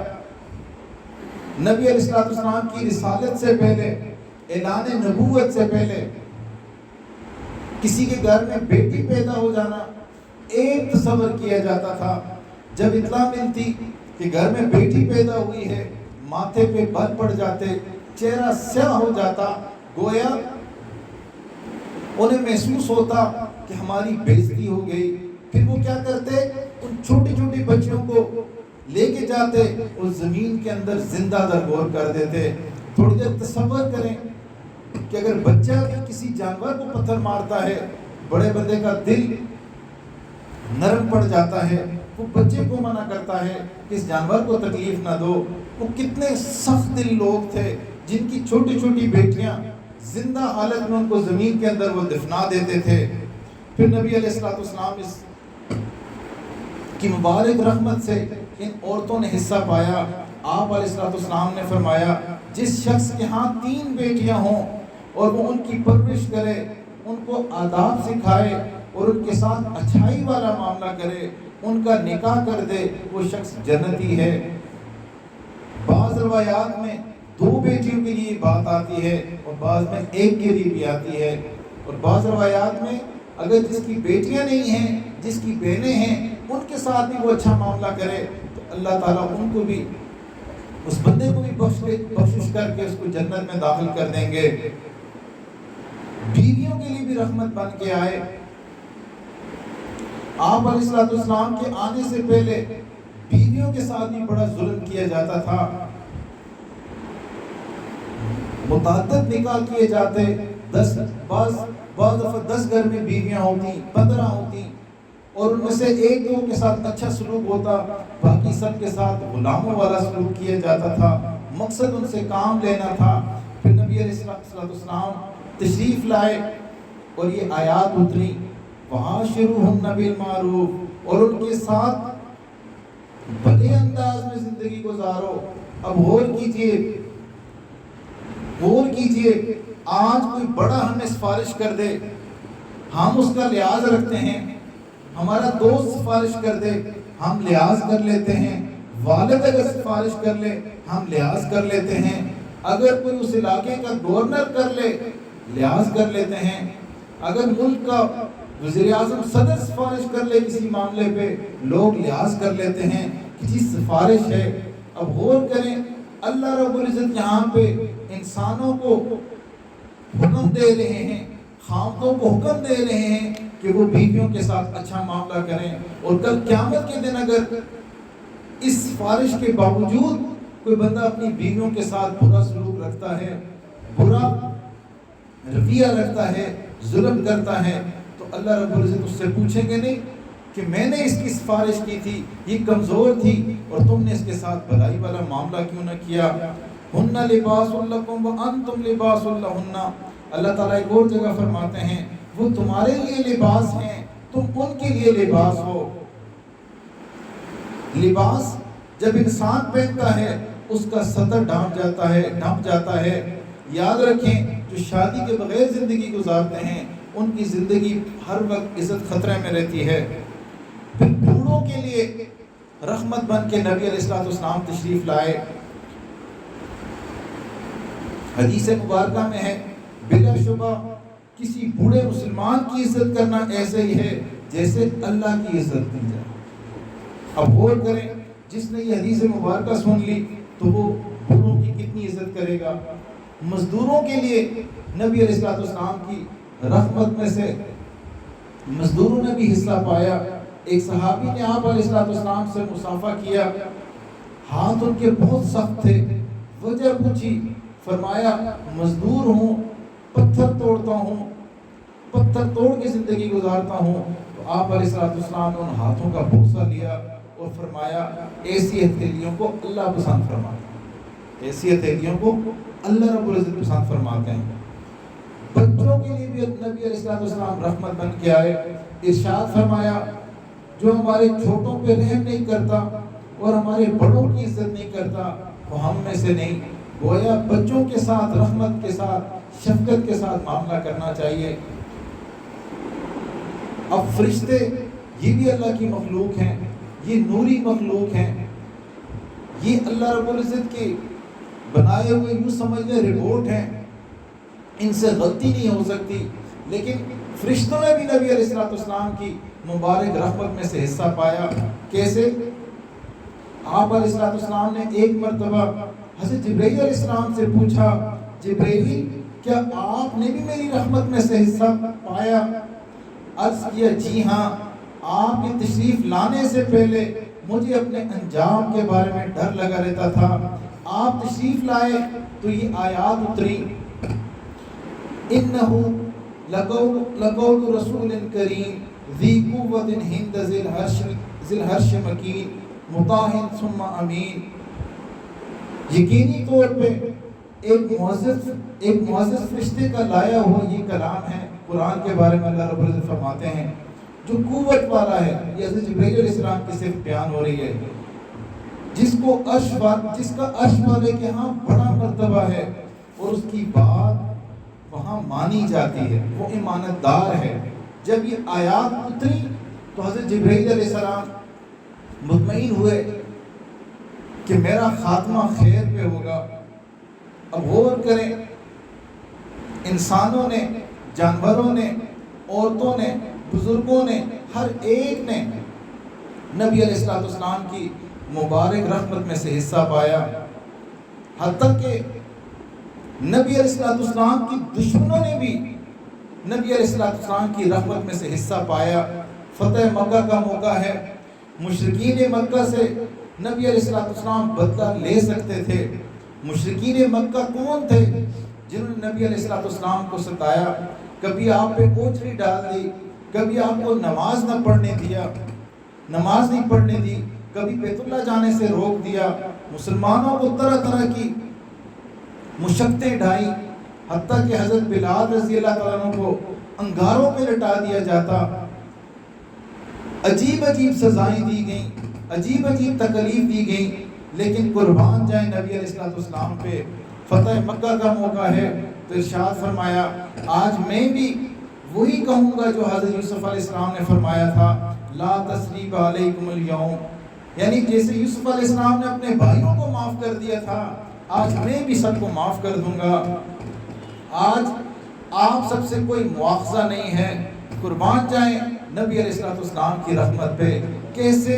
نبی علیہ السلام کی رسالت سے پہلے، اعلان نبوت سے پہلے، کسی کے گھر میں بیٹی پیدا ہو جانا ایک تصور کیا جاتا تھا۔ جب اطلاع ملتی کہ گھر میں بیٹی پیدا ہوئی ہے، ماتھے پہ بل پڑ جاتے، چہرہ سیاہ ہو جاتا، گویا انہیں محسوس ہوتا کہ ہماری بےعزتی ہو گئی۔ پھر وہ کیا کرتے، ان چھوٹی چھوٹی بچیوں کو لے کے جاتے اور زمین کے اندر زندہ درگور کر دیتے۔ تھوڑی دیر تصور کریں کہ اگر بچہ کسی جانور کو پتھر مارتا ہے، بڑے بندے کا دل نرم پڑ جاتا ہے، وہ بچے کو منع کرتا ہے کہ اس جانور کو تکلیف نہ دو۔ وہ کتنے سخت دل لوگ تھے جن کی چھوٹی چھوٹی بیٹیاں زندہ حالت میں ان کو زمین کے اندر وہ دفنا دیتے تھے۔ پھر نبی علیہ السلام اس کی مبارک رحمت سے ان عورتوں نے حصہ پایا۔ آپ علیہ السلام نے فرمایا جس شخص کے ہاں 3 بیٹیاں ہوں اور وہ ان کی پرورش کرے، ان کو آداب سکھائے اور ان کے ساتھ اچھائی والا معاملہ کرے، ان کا نکاح کر دے، وہ شخص جنتی ہے۔ بعض روایات میں 2 بیٹیوں کے لیے بات آتی ہے اور بعض میں 1 کے لیے بھی آتی ہے، اور بعض روایات میں اگر جس کی بیٹیاں نہیں ہیں، جس کی بہنیں ہیں، ان کے ساتھ بھی وہ اچھا معاملہ کرے تو اللہ تعالیٰ ان کو بھی، اس بندے کو بھی بخشش کر کے اس کو جنت میں داخل کر دیں گے۔ بیویوں کے لیے بھی رحمت بن کے آئے۔ آپ علیہ السلام کے آنے سے پہلے بیویوں کے ساتھ بھی بڑا ظلم کیا جاتا تھا، متعدد نکاح کیے جاتے، بعض دفعہ 10 گھر میں بیویاں ہوتی، 15 ہوتی، اور ان میں سے 1-2 کے ساتھ اچھا سلوک ہوتا، باقی سب کے ساتھ غلاموں والا سلوک کیا جاتا تھا، مقصد ان سے کام لینا تھا۔ پھر نبی علیہ السلام تشریف لائے اور یہ آیات اتری، وَعَاشِرُوهُنَّ بِالْمَعْرُوفِ، اور ان کے ساتھ بڑے انداز میں زندگی گزارو۔ اب غور کیجئے، آج کوئی بڑا ہمیں سفارش کر دے، ہم اس کا لحاظ رکھتے ہیں، ہمارا دوست سفارش کر دے، ہم لحاظ کر لیتے ہیں، والد اگر سفارش کر لے ہم لحاظ کر لیتے ہیں، اگر کوئی اس علاقے کا گورنر کر لے لحاظ کر لیتے ہیں، اگر ملک کا وزیر اعظم صدر سفارش کر لے کسی معاملے پہ لوگ لحاظ کر لیتے ہیں کہ جی سفارش ہے۔ اب غور کریں، اللہ رب العزت یہاں پہ انسانوں کو حکم دے رہے ہیں، خاندانوں کو حکم دے رہے ہیں کہ وہ بیویوں کے ساتھ اچھا معاملہ کریں، اور کل قیامت کے دن اگر اس سفارش کے باوجود کوئی بندہ اپنی بیویوں کے ساتھ برا سلوک رکھتا ہے، برا رویہ رکھتا ہے، ظلم کرتا ہے، تو اللہ رب العزت اس سے پوچھیں گے نہیں کہ میں نے اس کی سفارش کی تھی، یہ کمزور تھی اور تم نے اس کے ساتھ بھلائی والا معاملہ کیوں نہ کیا۔ ہن لباس لکم وانتم لباس لہن، اللہ تعالیٰ ایک اور جگہ فرماتے ہیں وہ تمہارے لیے لباس ہیں، تم ان کے لیے لباس ہو۔ لباس جب انسان پہنتا ہے اس کا سطر ڈھانپ جاتا ہے۔ یاد رکھیں جو شادی کے بغیر زندگی گزارتے ہیں ان کی زندگی ہر وقت عزت خطرے میں رہتی ہے۔ پھر بوڑھوں کے لیے رحمت بن کے نبی علیہ السلام تشریف لائے۔ حدیث مبارکہ میں ہے بلا شبہ کسی بوڑھے مسلمان کی عزت کرنا ایسے ہی ہے جیسے اللہ کی عزت کی جائے۔ اب غور کریں، جس نے یہ حدیث مبارکہ سن لی تو وہ بوڑھوں کی کتنی عزت کرے گا۔ مزدوروں کے لیے نبی علیہ السلام کی رحمت میں سے مزدوروں نے بھی حصہ پایا۔ ایک صحابی نے آپ علیہ السلام سے مصافحہ کیا، ہاتھ ان کے بہت سخت تھے، وجہ پوچھی، فرمایا مزدور ہوں، پتھر توڑتا ہوں، پتھر توڑ کے زندگی گزارتا ہوں۔ تو آپ علیہ السلام نے ان ہاتھوں کا بوسہ لیا اور فرمایا ایسی ہتھیلیوں کو اللہ پسند فرماتا ہے، ایسی ہتھیلیوں کو اللہ رب العزت پسند فرماتے ہیں۔ بچوں کے لیے بھی نبی علیہ السلام رحمت بن کے آئے، ارشاد فرمایا جو ہمارے چھوٹوں پہ رحم نہیں کرتا اور ہمارے بڑوں کی عزت نہیں کرتا وہ ہم میں سے نہیں۔ گویا بچوں کے ساتھ رحمت کے ساتھ شفقت کے ساتھ معاملہ کرنا چاہیے۔ اب فرشتے یہ بھی اللہ کی مخلوق ہیں، یہ نوری مخلوق ہیں، یہ اللہ رب العزت کے بنائے ہوئے یوں سمجھ لیں روبوٹ ہیں، ان سے غلطی نہیں ہو سکتی۔ لیکن فرشتوں نے بھی نبی علیہ السلام کی مبارک رحمت میں سے حصہ پایا۔ کیسے؟ آپ علیہ السلام نے ایک مرتبہ حضرت جبرائیل علیہ السلام سے پوچھا، جبرائیل کیا آپ نے بھی میری رحمت میں سے حصہ پایا؟ عرض کیا جی ہاں، آپ کی تشریف لانے سے پہلے مجھے اپنے انجام کے بارے میں ڈر لگا رہتا تھا، آپ تشریف لائے تو یہ آیات اتری، انہو لقول رسول کریم ذی قوت عند ذی العرش مکین مطاع ثم امین۔ یقینی طور پہ ایک معزز فرشتے کا لایا ہوا یہ کلام ہے، قرآن کے بارے میں اللہ رب العزت فرماتے ہیں جو قوت والا ہے۔ یہ حضرت جبرائیل علیہ السلام کی صرف بیان ہو رہی ہے، جس کا عرش والے کے ہاں بڑا مرتبہ ہے اور اس کی بات وہاں مانی جاتی ہے، وہ امانت دار ہے۔ جب یہ آیات اتری تو حضرت جبرائیل علیہ السلام مطمئن ہوئے کہ میرا خاتمہ خیر پہ ہوگا۔ اب غور کریں، انسانوں نے، جانوروں نے، عورتوں نے، بزرگوں نے، ہر ایک نے نبی علیہ السلام کی مبارک رحمت میں سے حصہ پایا، حتیٰ کہ نبی علیہ السلام کی دشمنوں نے بھی نبی علیہ السلام کی رحمت میں سے حصہ پایا۔ فتح مکہ کا موقع ہے، مشرکین مکہ سے نبی علیہ السلام بدلہ لے سکتے تھے۔ مشرکین مکہ کون تھے؟ جنہوں نے نبی علیہ السلام کو ستایا، کبھی آپ پہ اوجری ڈال دی، کبھی آپ کو نماز نہ پڑھنے دیا، نماز نہیں پڑھنے دی، کبھی بیت اللہ جانے سے روک دیا، مسلمانوں کو طرح طرح کی مشقتیں ڈھائیں، حتیٰ کہ حضرت بلال رضی اللہ تعالیٰ عنہ کو انگاروں پہ لٹا دیا جاتا، عجیب عجیب سزائیں دی گئیں، عجیب عجیب تکلیف دی گئیں، لیکن قربان جائیں نبی علیہ السلام پہ۔ فتح مکہ کا موقع ہے تو ارشاد فرمایا آج میں بھی وہی کہوں گا جو حضرت یوسف علیہ السلام نے فرمایا تھا، لا تثریب علیکم اليوم، یعنی جیسے یوسف علیہ السلام نے اپنے بھائیوں کو معاف کر دیا تھا، آج میں بھی سب کو معاف کر دوں گا۔ آج آپ سب سے کوئی مواخذہ نہیں ہے۔ قربان جائیں نبی علیہ السلام کی رحمت پہ، کیسے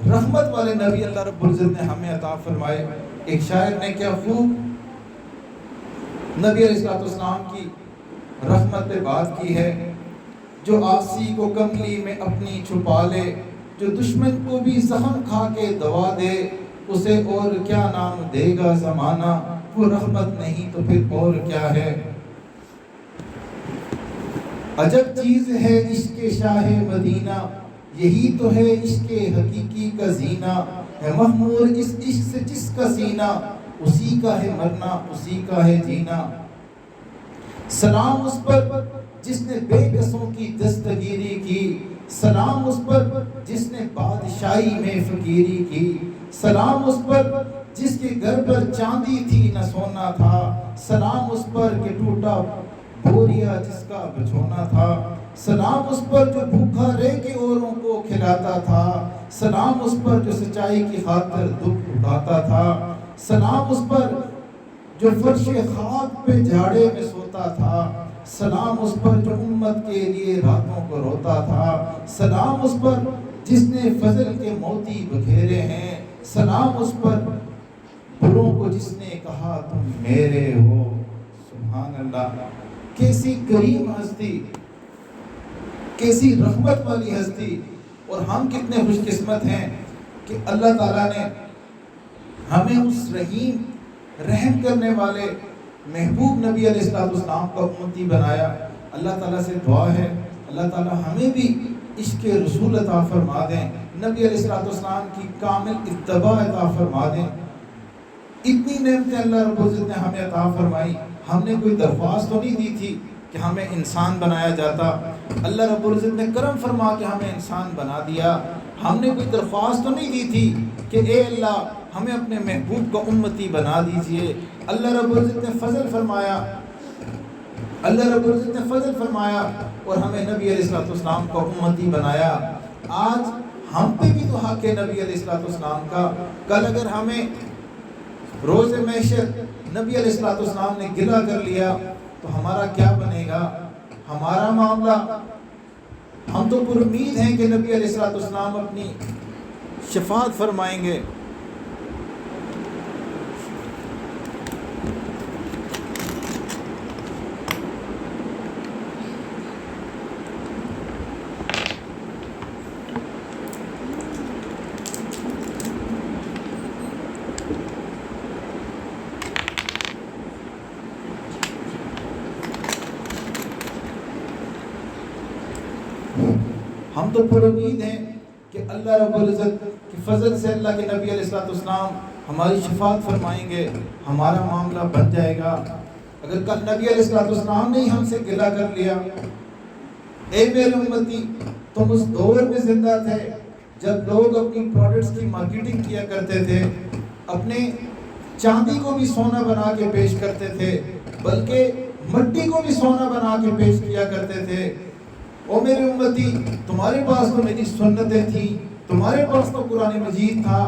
رحمت والے نبی اللہ رب العزت نے ہمیں عطا فرمائے۔ ایک شاعر نے کیا خوب نبی علیہ السلام کی رحمت پہ بات کی ہے، جو آسی کو کملی میں اپنی چھپا لے، جو دشمن کو بھی زخم کھا کے دوا دے، اسے اور کیا نام دے گا زمانہ، وہ رحمت نہیں تو پھر اور کیا ہے۔ عجب چیز ہے عشق شاہ مدینہ، یہی تو ہے عشق حقیقی کا زینہ، ہے مخمور اس عشق سے جس کا سینہ، اسی کا ہے مرنا اسی کا ہے جینا۔ سلام اس پر جس نے بے کسوں کی دستگیری کی، سلام اس پر جس نے بادشاہی میں فقیری کی، سلام اس پر جس کے گھر پر چاندی تھی نہ سونا تھا، سلام اس پر کہ ٹوٹا بوریا جس کا بچھونا تھا، سلام اس پر جو بھوکا رہ کے اوروں کو کھلاتا تھا، سلام اس پر جو سچائی کی خاطر دکھ اٹھاتا تھا، سلام اس پر جو فرش خاک پہ جھاڑے میں سوتا تھا، سلام اس پر جو امت کے لیے راتوں کو روتا تھا، سلام اس پر جس نے فضل کے موتی بکھیرے ہیں، سلام اس پر بروں کو جس نے کہا تم میرے ہو. سبحان اللہ. کیسی کریم ہستی، کیسی رحمت والی ہستی. اور ہم کتنے خوش قسمت ہیں کہ اللہ تعالیٰ نے ہمیں اس رحیم رحم کرنے والے محبوب نبی علیہ السلام کا امتی بنایا. اللہ تعالیٰ سے دعا ہے اللہ تعالیٰ ہمیں بھی عشق رسول عطا فرما دیں، نبی علیہ السلام کی کامل اتباع عطا فرما دیں. اتنی نعمتیں اللہ رب العزت نے ہمیں عطا فرمائی. ہم نے کوئی درخواست تو نہیں دی تھی کہ ہمیں انسان بنایا جاتا. اللہ رب العزت نے کرم فرما کے ہمیں انسان بنا دیا. ہم نے کوئی درخواست تو نہیں دی تھی کہ اے اللہ ہمیں اپنے محبوب کا امتی بنا دیجئے. اللہ رب العزت نے فضل فرمایا، اللہ رب العزت نے فضل فرمایا اور ہمیں نبی علیہ السلام کا امتی بنایا. آج ہم پہ بھی تو حق ہے نبی علیہ السلام کا. کل اگر ہمیں روز محشر نبی علیہ السلام نے گلہ کر لیا تو ہمارا کیا بنے گا؟ ہمارا معاملہ، ہم تو پر امید ہیں کہ نبی علیہ السلام اپنی شفاعت فرمائیں گے. ہم تو پر امید ہیں کہ اللہ رب العزت کی فضل سے اللہ کے نبی علیہ السلام ہماری شفاعت فرمائیں گے، ہمارا معاملہ بن جائے گا. اگر کل نبی علیہ السلام نے ہی ہم سے گلہ کر لیا، اے میرے امتی تم اس دور میں زندہ تھے جب لوگ اپنی پروڈکٹس کی مارکیٹنگ کیا کرتے تھے، اپنے چاندی کو بھی سونا بنا کے پیش کرتے تھے، بلکہ مٹی کو بھی سونا بنا کے پیش کیا کرتے تھے. او میرے امتی تمہارے پاس تو میری سنتیں تھیں، تمہارے پاس تو قرآن مجید تھا،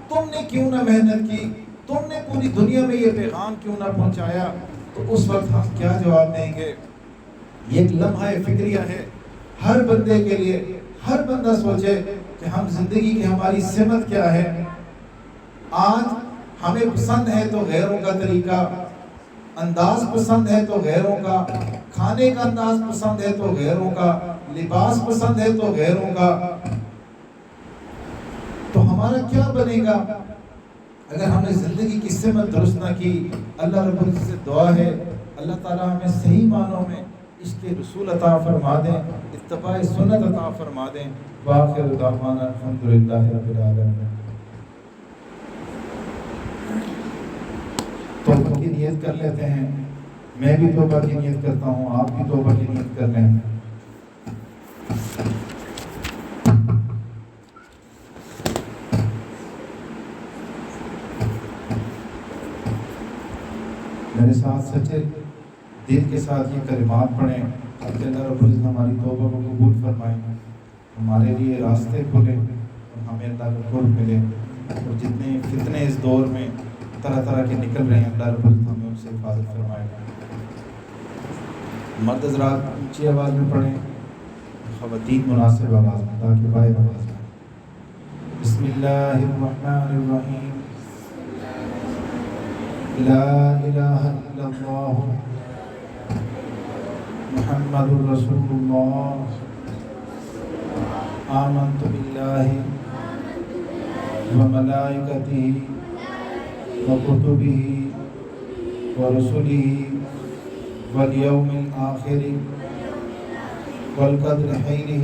تم نے کیوں نہ محنت کی، تم نے پوری دنیا میں یہ پیغام کیوں نہ پہنچایا؟ تو اس وقت ہم کیا جواب دیں گے؟ یہ ایک لمحہ فکریہ ہے ہر بندے کے لیے. ہر بندہ سوچے کہ ہم زندگی کی ہماری سمت کیا ہے. آج ہمیں پسند ہے تو غیروں کا طریقہ، انداز پسند ہے تو غیروں کا، کھانے کا انداز پسند ہے تو غیروں کا، لباس پسند ہے تو غیروں کا. تو ہمارا کیا بنے گا اگر ہم نے زندگی کی سمت درست نہ کی؟ اللہ رب العزت سے دعا ہے اللہ تعالیٰ ہمیں صحیح معنوں میں عشق رسول عطا فرما دیں، اتباع سنت عطا فرما دیں. وآخر دعوانا الحمدللہ رب العالمین. توبہ کی نیت کر لیتے ہیں. میں بھی توبہ کی نیت کرتا ہوں، آپ بھی توبہ کی نیت کر لیں. میرے ساتھ سچے دل کے ساتھ یہ کلمات پڑھیں تاکہ اللہ رب العزت ہماری توبہ کو قبول فرمائیں، ہمارے لیے راستے کھولیں اور ہمیں اللہ کا قرب ملے. اور جتنے فتنے اس دور میں طرح طرح کے نکل رہے ہیں اللہ رب العزت ہمیں ان سے حفاظت فرمائے. مرد حضرات اونچی آواز میں پڑھیں، خواتین مناسب آواز میں تاکہ باہر آواز میں. بسم اللہ الرحمن الرحیم. لا الہ الا اللہ محمد رسول اللہ. آمنت باللہ وملائکتہ وکتبہ ورسلہ والیوم الآخر والقدر خیرہ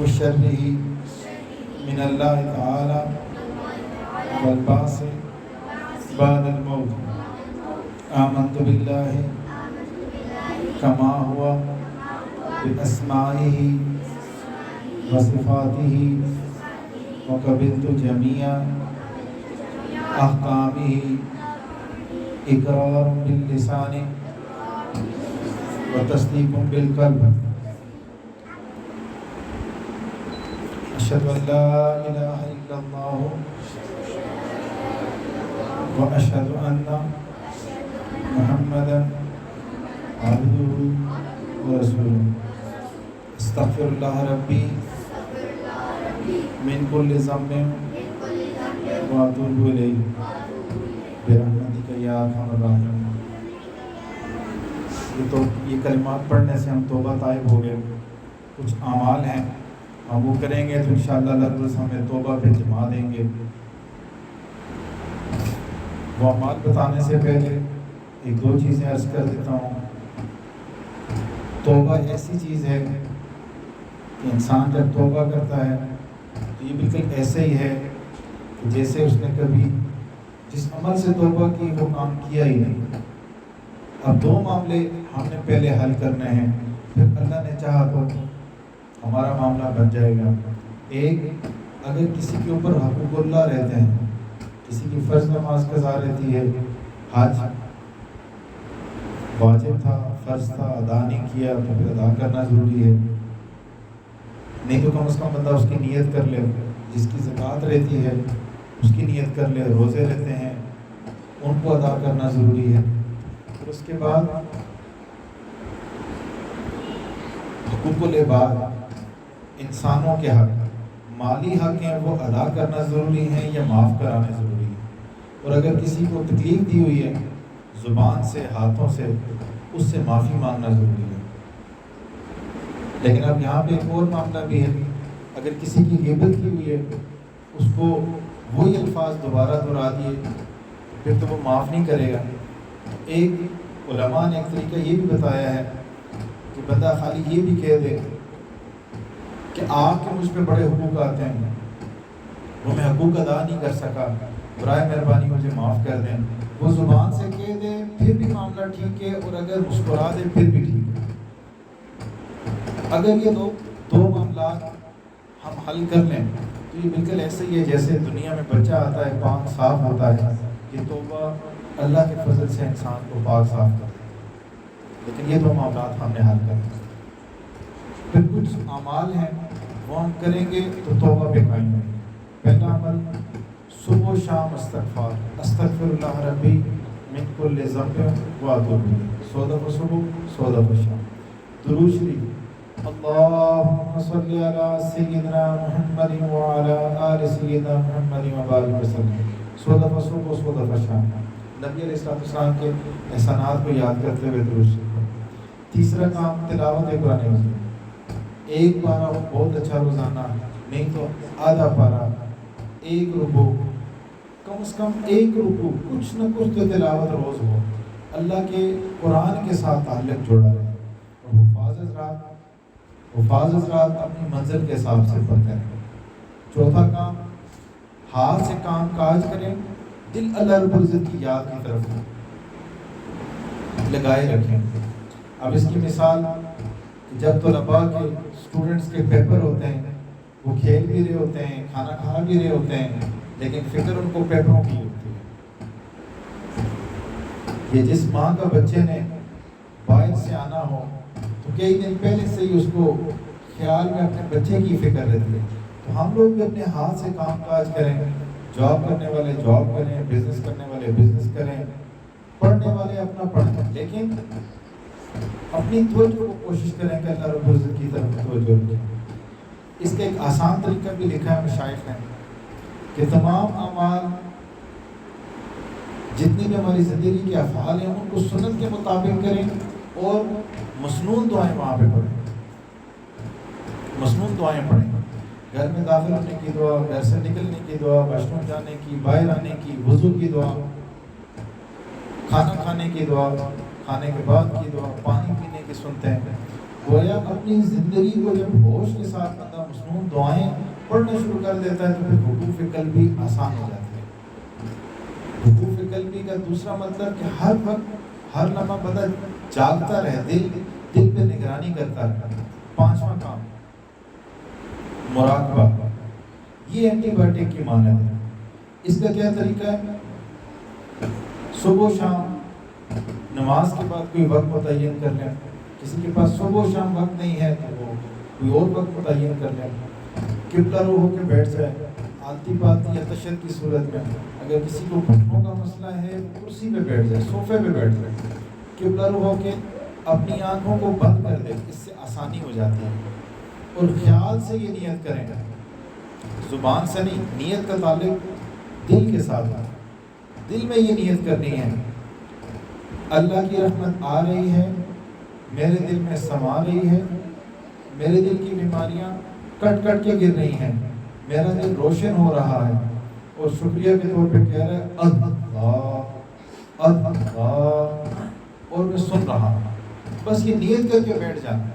وشرہ من اللہ تعالی والبعث بعد الموت. آمنت باللہ کما ہوا باسمائہ وصفاتہ وقبلت جمیع احکامہ اقرار باللسان وتصدیق بالقلب. اشہد ان لا الہ الا اللہ واشہد ان محمدا عبدہ ورسولہ. استغفر اللہ ربی من کل ذنب واتوب الیہ. برحمتک یا ارحم الراحمین۔ یہ کلمات پڑھنے سے ہم توبہ طائب ہو گئے۔ کچھ اعمال ہیں ہم وہ کریں گے تو انشاءاللہ اللہ رب العزت ہمیں توبہ پہ جما دیں گے۔ وہ اعمال بتانے سے پہلے ایک دو چیزیں عرض کر دیتا ہوں۔ توبہ ایسی چیز ہے کہ انسان جب توبہ کرتا ہے تو یہ بالکل ایسے ہی ہے کہ جیسے اس نے کبھی جس عمل سے توبہ کی وہ کام کیا ہی نہیں۔ اب دو معاملے ہم نے پہلے حل کرنے ہیں، پھر اللہ نے چاہا تو ہمارا معاملہ بن جائے گا۔ ایک، اگر کسی کے اوپر حقوق اللہ رہتے ہیں، کسی کی فرض نماز قضا رہتی ہے، حج واجب تھا، فرض تھا، ادا نہیں کیا تو پھر ادا کرنا ضروری ہے، نہیں تو کم از کم بندہ اس کی نیت کر لے۔ جس کی زکوٰۃ رہتی ہے اس کی نیت کر لے، روزے رہتے ہیں ان کو ادا کرنا ضروری ہے۔ پھر اس کے بعد حقوق العباد، انسانوں کے حق، مالی حق ہیں وہ ادا کرنا ضروری ہیں یا معاف کرانے ضروری ہیں۔ اور اگر کسی کو تکلیف دی ہوئی ہے زبان سے، ہاتھوں سے، اس سے معافی مانگنا ضروری ہے۔ لیکن اب یہاں پہ ایک اور معاملہ بھی ہے، اگر کسی کی غیبت کی ہوئی ہے اس کو وہی الفاظ دوبارہ دہرا دیے پھر تو وہ معاف نہیں کرے گا۔ ایک علماء نے ایک طریقہ یہ بھی بتایا ہے کہ بندہ خالی یہ بھی کہہ دے کہ آپ کے مجھ پہ بڑے حقوق آتے ہیں، وہ میں حقوق ادا نہیں کر سکا، برائے مہربانی مجھے معاف کر دیں، وہ زبان سے کہہ دے پھر بھی معاملہ ٹھیک ہے، اور اگر مسکرا دے پھر بھی ٹھیک ہے۔ اگر یہ دو معاملات ہم حل کر لیں تو یہ بالکل ایسے ہی ہے جیسے دنیا میں بچہ آتا ہے پاک صاف ہوتا ہے، یہ توبہ اللہ کے فضل سے انسان کو پاک صاف کرتا ہے۔ لیکن یہ دو معاملات ہم نے حل کرنا۔ پھر کچھ اعمال ہیں وہ ہم کریں گے تو توبہ پہ قائم رہیں گے۔ پہلا عمل صبح و شام استغفار، استغفر اللہ ربی من کل ذنب و اتوب الیہ، 100 دفعہ صبح 100 دفعہ شام۔ درود شریف، اللهم صل على سيدنا محمد وعلى آل سيدنا محمد وبارك وسلم، 100 دفعہ صبح 100 دفعہ شام۔ نبی علیہ السلام کے احسانات کو یاد کرتے ہوئے درود شریف۔ تیسرا کام تلاوت قرآن مجید، ایک پارہ بہت اچھا روزانہ، نہیں تو آدھا پارہ، ایک رکوع، کم از کم ایک رکوع، کچھ نہ کچھ تو تلاوت روز ہو، اللہ کے قرآن کے ساتھ تعلق جوڑا رہے۔ اور حفاظ حضرات اپنی منزل کے حساب سے پڑھتے ہیں۔ چوتھا کام، ہاتھ سے کام کاج کریں، دل اللہ رب العزت کی یاد کی طرف لگائے رکھیں۔ اب اس کی مثال جب طلباء کے اسٹوڈنٹس کے پیپر ہوتے ہیں، وہ کھیل بھی رہے ہوتے ہیں، کھانا کھا بھی رہے ہوتے ہیں، لیکن فکر ان کو پیپروں کی ہوتی ہے۔ یہ جس ماں کا بچے نے باہر سے آنا ہو تو کئی دن پہلے سے ہی اس کو خیال میں اپنے بچے کی فکر رہتی ہے۔ تو ہم لوگ بھی اپنے ہاتھ سے کام کاج کریں، جاب کرنے والے جاب کریں، بزنس کرنے والے بزنس کریں، پڑھنے والے اپنا پڑھیں، لیکن اپنی توجہ کو کوشش کریں کہ اللہ رب العزت کی طرف توجہ رکھیں۔ اس کا ایک آسان طریقہ بھی لکھا ہے مشائخ نے کہ تمام اعمال جتنی بھی ہماری زندگی کے افعال ہیں ان کو سنت کے مطابق کریں اور مسنون دعائیں وہاں پہ پڑھیں، مسنون دعائیں پڑھیں۔ گھر میں داخل ہونے کی دعا، گھر سے نکلنے کی دعا، واش روم جانے کی، باہر آنے کی، وضو کی دعا، کھانا کھانے کی دعا، کھانے کے بعد کی دعا، پانی پینے کی سنتے ہیں۔ گویا اپنی زندگی کو جب ہوش کے ساتھ بندہ مسنون دعائیں پڑھنا شروع کر دیتا ہے تو پھر حقوق قلبی آسان ہو جاتی ہے۔ حقوق قلبی کا دوسرا مطلب کہ ہر وقت ہر لمحہ بندہ جاگتا رہے، دل پہ نگرانی کرتا رہے۔ پانچواں کام مراقبہ، یہ اینٹی بایوٹک کی مانند ہے۔ اس کا کیا طریقہ ہے؟ صبح و شام نماز کے بعد کوئی وقت متعین کر لیں، کسی کے پاس صبح و شام وقت نہیں ہے تو وہ کوئی اور وقت متعین کر لیں، قبلہ رو ہو کے بیٹھ جائے، آلتی پالتی یا تشہد کی صورت میں۔ اگر کسی کو گھٹنوں کا مسئلہ ہے کرسی پہ بیٹھ جائے، صوفے پہ بیٹھ جائے، قبلہ رو ہو کے اپنی آنکھوں کو بند کر دے، اس سے آسانی ہو جاتی ہے۔ اور خیال سے یہ نیت کریں، زبان سے نہیں، نیت کا تعلق دل کے ساتھ ہے۔ دل میں یہ نیت کرنی ہے اللہ کی رحمت آ رہی ہے، میرے دل میں سما رہی ہے، میرے دل کی بیماریاں کٹ کٹ کے گر رہی ہیں، میرا دل روشن ہو رہا ہے، اور شکریہ کے طور پہ کہہ رہا ہے اللہ اللہ، اور میں سن رہا ہوں۔ بس یہ نیت کر کے بیٹھ جانا،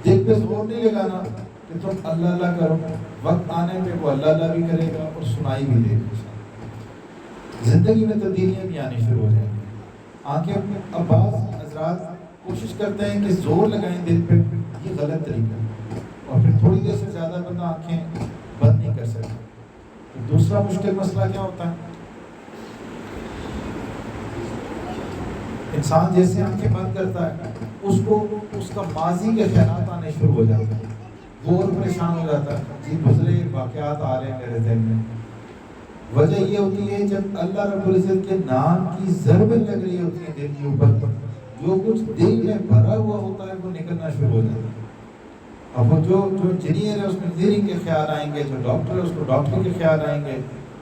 دل پہ زور نہیں لگانا کہ تم اللہ اللہ کرو، وقت آنے پہ وہ اللہ اللہ بھی کرے گا اور سنائی بھی دے گا، زندگی میں تبدیلیاں بھی آنی شروع ہو جائیں گی۔ آنکھیں عباس حضرات کوشش کرتے ہیں کہ زور لگائیں دل پہ، یہ غلط طریقہ ہے، اور پھر تھوڑی دیر سے زیادہ بندہ آنکھیں بند نہیں کر سکتا۔ دوسرا مشکل مسئلہ کیا ہوتا ہے؟ انسان جیسے آنکھیں بند کرتا ہے اس کو اس کا ماضی کے خیالات آنے شروع ہو جاتے ہیں، وہ اور پریشان ہو جاتا ہے، جی گزرے واقعات آ رہے ہیں میرے ذہن میں۔ وجہ یہ ہوتی ہے جب اللہ رب العزت کے نام کی ضربیں لگ رہی ہوتی ہیں دل کے اوپر، جو کچھ دل میں بھرا ہوا ہوتا ہے وہ نکلنا شروع ہو جاتا ہے۔ اب وہ جو انجینئر ہے اس میں انجینئرنگ کے خیال آئیں گے، جو ڈاکٹر ہے اس کو ڈاکٹری کے خیال آئیں گے،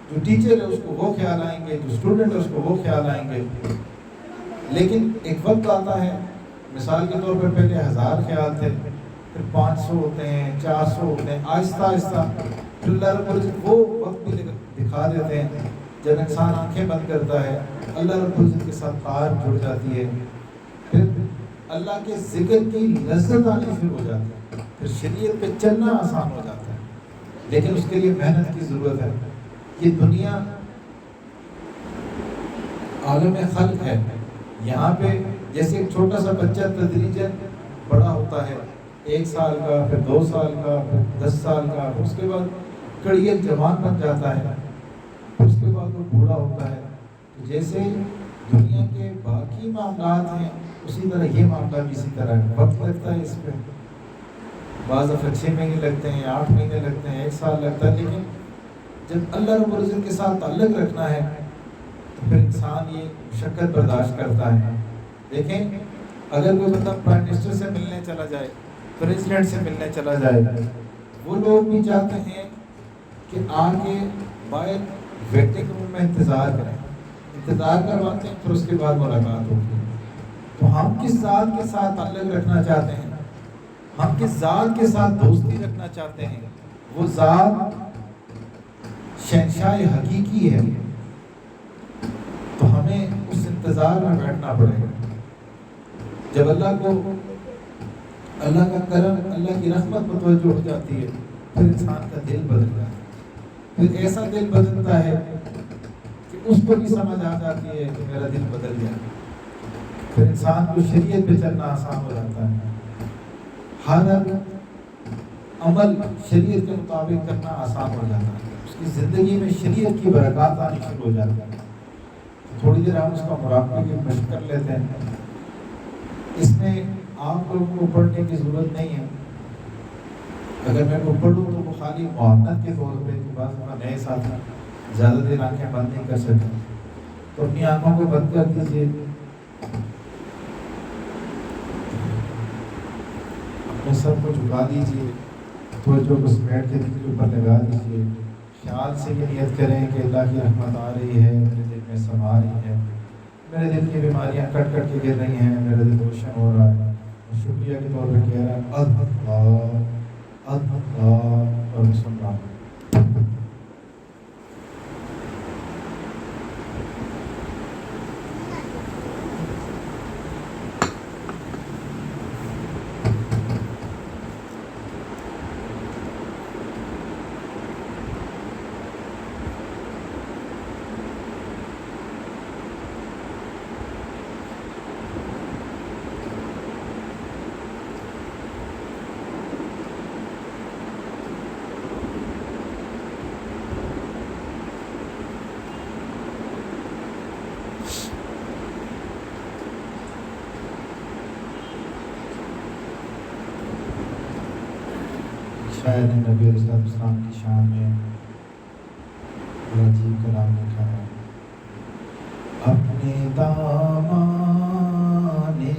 جو ٹیچر ہے اس کو وہ خیال آئیں گے، جو اسٹوڈنٹ ہے اس کو وہ خیال آئیں گے۔ لیکن ایک وقت آتا ہے، مثال کے طور پر پہلے 1000 خیال تھے، پھر 500 ہوتے ہیں، 400 ہوتے ہیں، آہستہ آہستہ پھر اللہ رب العزت وہ وقت بھی دکھا دیتے ہیں جب انسان آنکھیں بند کرتا ہے، اللہ رب العزت کے ساتھ تار جڑ جاتی ہے، پھر اللہ کے ذکر کی لذت آنی شروع ہو جاتی ہے، پھر شریعت پہ چلنا آسان ہو جاتا ہے۔ لیکن اس کے لیے محنت کی ضرورت ہے۔ یہ دنیا عالم خلق ہے، یہاں پہ جیسے ایک چھوٹا سا بچہ تدریجاً بڑا ہوتا ہے، 1 سال کا، پھر 2 سال کا، پھر 10 سال کا، اس کے بعد کڑیل جوان بن جاتا ہے، پھر اس کے بعد وہ بوڑھا ہوتا ہے۔ جیسے دنیا کے باقی معاملات ہیں اسی طرح یہ معاملہ بھی اسی طرح ہے، وقت لگتا ہے اس پہ، بعض دفعہ 6 مہینے لگتے ہیں، 8 مہینے لگتے ہیں، 1 سال لگتا ہے، لیکن جب اللہ رب العزت کے ساتھ تعلق رکھنا ہے تو پھر انسان یہ مشقت برداشت کرتا ہے۔ دیکھیں اگر کوئی بندہ پرائم منسٹر سے ملنے چلا جائے، پریزیڈنٹ سے ملنے چلا جائے، وہ لوگ بھی چاہتے ہیں کہ آگے باہر ویٹنگ روم میں انتظار کریں، انتظار کرواتے ہیں، پھر اس کے بعد ملاقات ہوتی ہے۔ تو ہم کس ذات کے ساتھ تعلق رکھنا چاہتے ہیں، ہم کس ذات کے ساتھ دوستی رکھنا چاہتے ہیں، وہ ذات شہنشاہ حقیقی ہے، تو ہمیں اس انتظار میں بیٹھنا پڑے گا۔ جب اللہ کا کرم، اللہ کی رحمت متوجہ ہو جاتی ہے، پھر انسان کا دل بدلتا ہے، پھر ایسا دل بدلتا ہے کہ اس کو بھی سمجھ آ جاتی ہے کہ میرا دل بدل گیا، پھر انسان کو شریعت پہ چلنا آسان ہو جاتا ہے، ہر عمل شریعت کے مطابق کرنا آسان ہو جاتا ہے، اس کی زندگی میں شریعت کی برکات آنی شروع ہو جاتی ہے۔ تھوڑی دیر ہم اس کا مراقبہ کی مشق کر لیتے ہیں۔ اس میں آپ لوگوں کو پڑھنے کی ضرورت نہیں ہے، اگر میں کو پڑھوں تو وہ خالی معاونت کے طور پہ، کہ بعض دفعہ نئے ساتھی زیادہ دیر آنکھیں بند نہیں کر سکتے، تو اپنی آنکھوں کو بند کر دیجیے، اپنے سر کو جھکا دیجیے، توجہ کو سمیٹ کے دل کے اوپر لگا دیجیے، خیال سے یہ نیت کریں کہ اللہ کی رحمت آ رہی ہے، میرے دل میں سما رہی ہے، میرے دل کی بیماریاں کٹ کٹ کے گر رہی ہیں، میرا دل روشن ہو رہا ہے، شکریہ کے طور پہ کہہ رہا ہے اللہ اللہ، اور میں سن رہا ہوں۔ شاید نبی علیہ السلام کی شان میں عجیب کلام لکھا ہے، اپنے دامان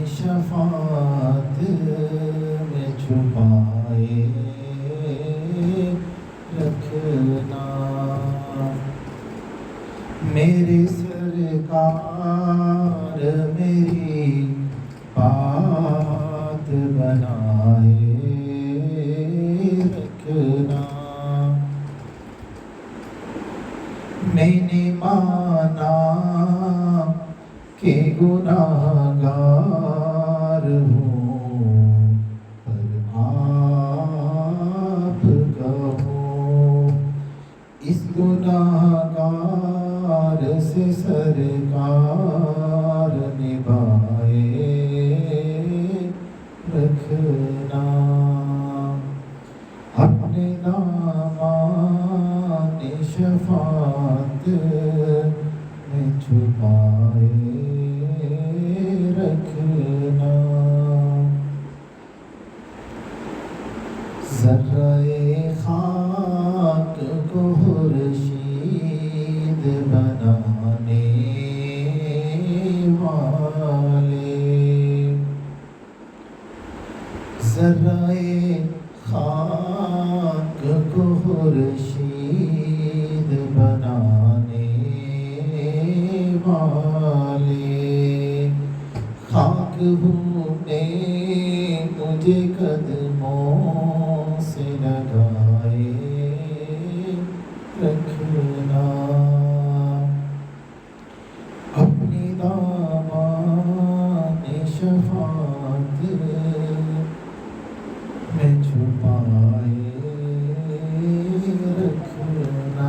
شفاعت میں چھپائے رکھنا، میرے میری بات بنائے رکھنا، میں نے مانا کہ گناہ گار ہوں، پر آپ کہو اس گناہ گار سے سرکار نبھائے رکھنا، اپنے دامان شفاعت میں چھپائے رکھنا، ذرہ خاک کو خورشید بنانے والے، ذرہ خاک کو خورشید بنانے والے، خاک ہوں میں مجھے قدموں سے لگائے رکھنا، اپنی دامان شفاعت میں چھپائے رکھنا۔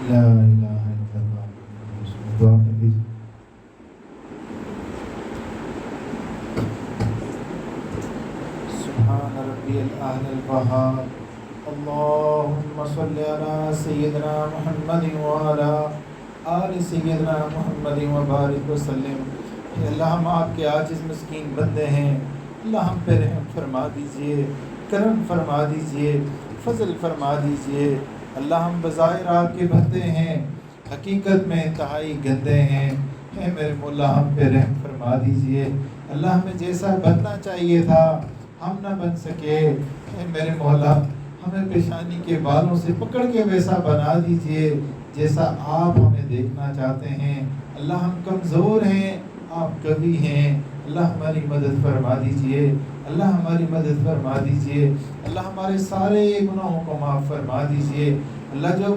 لا الہ الا اللہ، دعا کر دیجیے۔ سبحان ربی الاعلی الوہاب، اللہم صلی علی سیدنا محمد وعلی آل سیدنا محمد وبارک وسلم۔ اے اللہ ہم آپ کے عاجز مسکین بندے ہیں، اللہ ہم پہ رحم فرما دیجئے، کرم فرما دیجئے، فضل فرما دیجئے۔ اللہ ہم بظاہر آپ کے بندے ہیں، حقیقت میں انتہائی گندے ہیں، اے میرے مولا ہم پہ رحم فرما دیجئے۔ اللہ ہمیں جیسا بننا چاہیے تھا ہم نہ بن سکے، اے میرے مولا ہمیں پیشانی کے بالوں سے پکڑ کے ویسا بنا دیجئے جیسا آپ ہمیں دیکھنا چاہتے ہیں۔ اللہ ہم کمزور ہیں، آپ قوی ہیں، اللہ ہماری مدد فرما دیجئے، اللہ ہماری مدد فرما دیجئے، اللہ ہمارے سارے گناہوں کو معاف فرما دیجئے، اللہ جو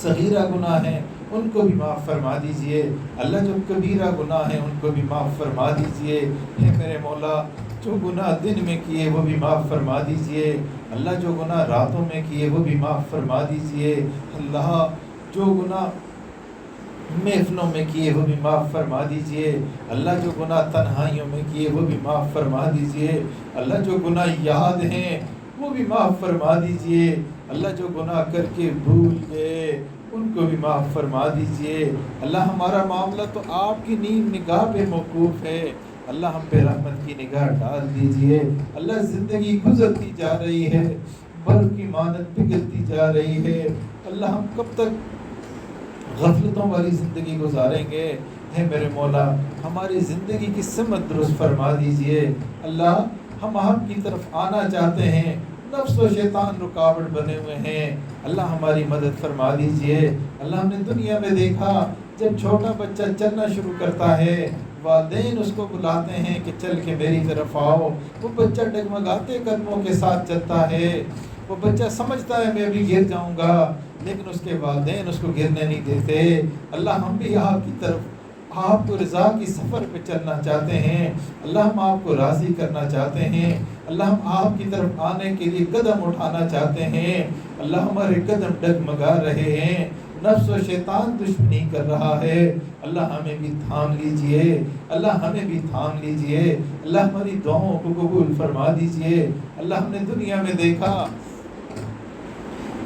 صغیرہ گناہ ہیں ان کو بھی معاف فرما دیجئے، اللہ جو کبیرہ گناہ ہیں ان کو بھی معاف فرما دیجئے۔ اے میرے مولا جو گناہ دن میں کیے وہ بھی معاف فرما دیجئے، اللہ جو گناہ راتوں میں کیے وہ بھی معاف فرما دیجئے، اللہ جو گناہ محفلوں میں کیے وہ بھی معاف فرما دیجئے، اللہ جو گناہ تنہائیوں میں کیے وہ بھی معاف فرما دیجئے، اللہ جو گناہ یاد ہیں وہ بھی معاف فرما دیجئے، اللہ جو گناہ کر کے بھول گئے ان کو بھی معاف فرما دیجئے۔ اللہ ہمارا معاملہ تو آپ کی نیم نگاہ پہ موقوف ہے، اللہ ہم پہ رحمت کی نگاہ ڈال دیجئے۔ اللہ زندگی گزرتی جا رہی ہے، برف کی مانند پگھلتی جا رہی ہے۔ اللہ ہم کب تک غفلتوں والی زندگی گزاریں گے؟ اے میرے مولا ہماری زندگی کی سمت درست فرما دیجئے۔ اللہ ہم آپ کی طرف آنا چاہتے ہیں، نفس و شیطان رکاوٹ بنے ہوئے ہیں، اللہ ہماری مدد فرما دیجئے۔ اللہ ہم نے دنیا میں دیکھا جب چھوٹا بچہ چلنا شروع کرتا ہے، والدین اس کو بلاتے ہیں کہ چل کے میری طرف آؤ، وہ بچہ ڈگمگاتے قدموں کے ساتھ چلتا ہے، وہ بچہ سمجھتا ہے میں بھی گر جاؤں گا، لیکن اس کے والدین اس کو گرنے نہیں دیتے۔ اللہ ہم بھی آپ کی طرف، آپ کو رضا کی سفر پہ چلنا چاہتے ہیں، اللہ ہم آپ کو راضی کرنا چاہتے ہیں، اللہ ہم آپ کی طرف آنے کے لیے قدم اٹھانا چاہتے ہیں۔ اللہ ہمارے قدم ڈگمگا رہے ہیں، نفس و شیطان دشمنی کر رہا ہے، اللہ ہمیں بھی تھام لیجئے، اللہ ہمیں بھی تھام لیجئے، اللہ ہماری دعاؤں کو قبول فرما دیجئے۔ اللہ ہم نے دنیا میں دیکھا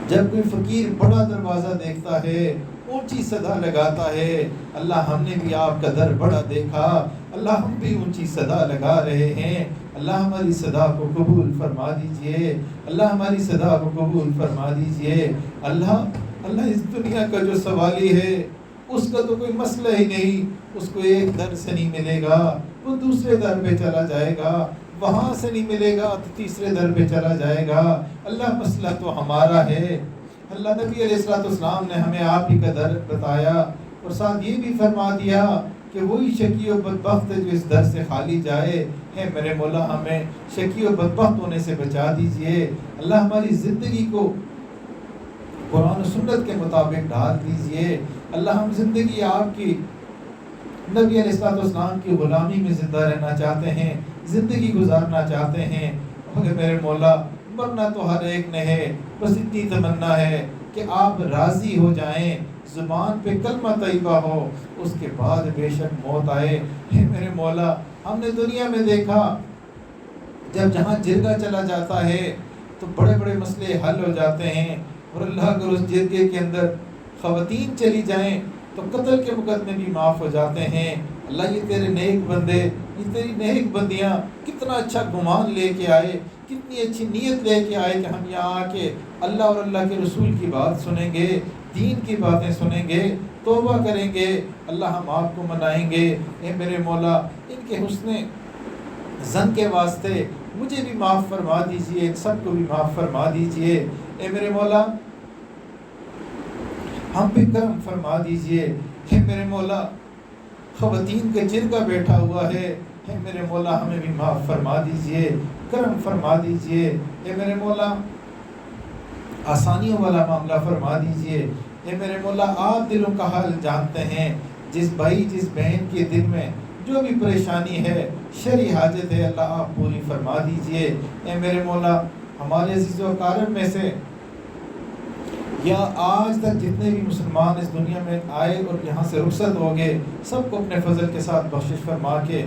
جب کوئی فقیر بڑا دروازہ دیکھتا ہے، اونچی صدا لگاتا ہے، اللہ ہم نے بھی آپ کا در بڑا دیکھا، اللہ ہم بھی اونچی صدا لگا رہے ہیں، اللہ ہماری صدا کو قبول فرما دیجئے، اللہ ہماری صدا کو قبول فرما دیجئے۔ اللہ اس دنیا کا جو سوالی ہے اس کا تو کوئی مسئلہ ہی نہیں، اس کو ایک در سے نہیں ملے گا، وہ دوسرے در پہ چلا جائے گا، وہاں سے نہیں ملے گا تو تیسرے در پہ چلا جائے گا۔ اللہ مسئلہ تو ہمارا ہے۔ اللہ نبی علیہ السلام نے ہمیں آپ ہی کا در بتایا اور ساتھ یہ بھی فرما دیا کہ وہی شقی و بدبخت ہے جو اس در سے خالی جائے۔ ہے میرے مولا ہمیں شقی و بدبخت ہونے سے بچا دیجئے۔ اللہ ہماری زندگی کو قرآن و سنت کے مطابق ڈھال دیجئے۔ اللہ ہم زندگی آپ کی نبی علیہ السلام کی غلامی میں زندہ رہنا چاہتے ہیں، زندگی گزارنا چاہتے ہیں۔ مگر میرے مولا مرنا تو ہر ایک نے ہے، بس اتنی تمنا ہے کہ آپ راضی ہو جائیں، زبان پہ کلمہ طیبہ ہو، اس کے بعد بے شک موت آئے۔ ہے میرے مولا ہم نے دنیا میں دیکھا جب جہاں جرگہ چلا جاتا ہے تو بڑے بڑے مسئلے حل ہو جاتے ہیں، اور اللہ اگر اس جرگے کے اندر خواتین چلی جائیں تو قتل کے مقدمے بھی معاف ہو جاتے ہیں۔ اللہ یہ تیرے نیک بندے، یہ تیری نیک بندیاں کتنا اچھا گمان لے کے آئے، کتنی اچھی نیت لے کے آئے کہ ہم یہاں آ کے اللہ اور اللہ کے رسول کی بات سنیں گے، دین کی باتیں سنیں گے، توبہ کریں گے، اللہ ہم آپ کو منائیں گے۔ اے میرے مولا ان کے حسن زن کے واسطے مجھے بھی معاف فرما دیجئے، ان سب کو بھی معاف فرما دیجئے۔ اے میرے مولا ہم پہ کرم فرما دیجئے۔ اے میرے مولا خواتین کا جرگہ بیٹھا ہوا ہے، اے میرے مولا ہمیں بھی معاف فرما دیجئے، کرم فرما دیجئے۔ اے میرے مولا آسانیوں والا معاملہ فرما دیجئے۔ اے میرے مولا آپ دلوں کا حال جانتے ہیں، جس بھائی جس بہن کے دل میں جو بھی پریشانی ہے، شرعی حاجت ہے، اللہ آپ پوری فرما دیجئے۔ اے میرے مولا ہمارے عزیز و اقارب میں سے یا آج تک جتنے بھی مسلمان اس دنیا میں آئے اور یہاں سے رخصت ہو گئے، سب کو اپنے فضل کے ساتھ بخشش فرما کے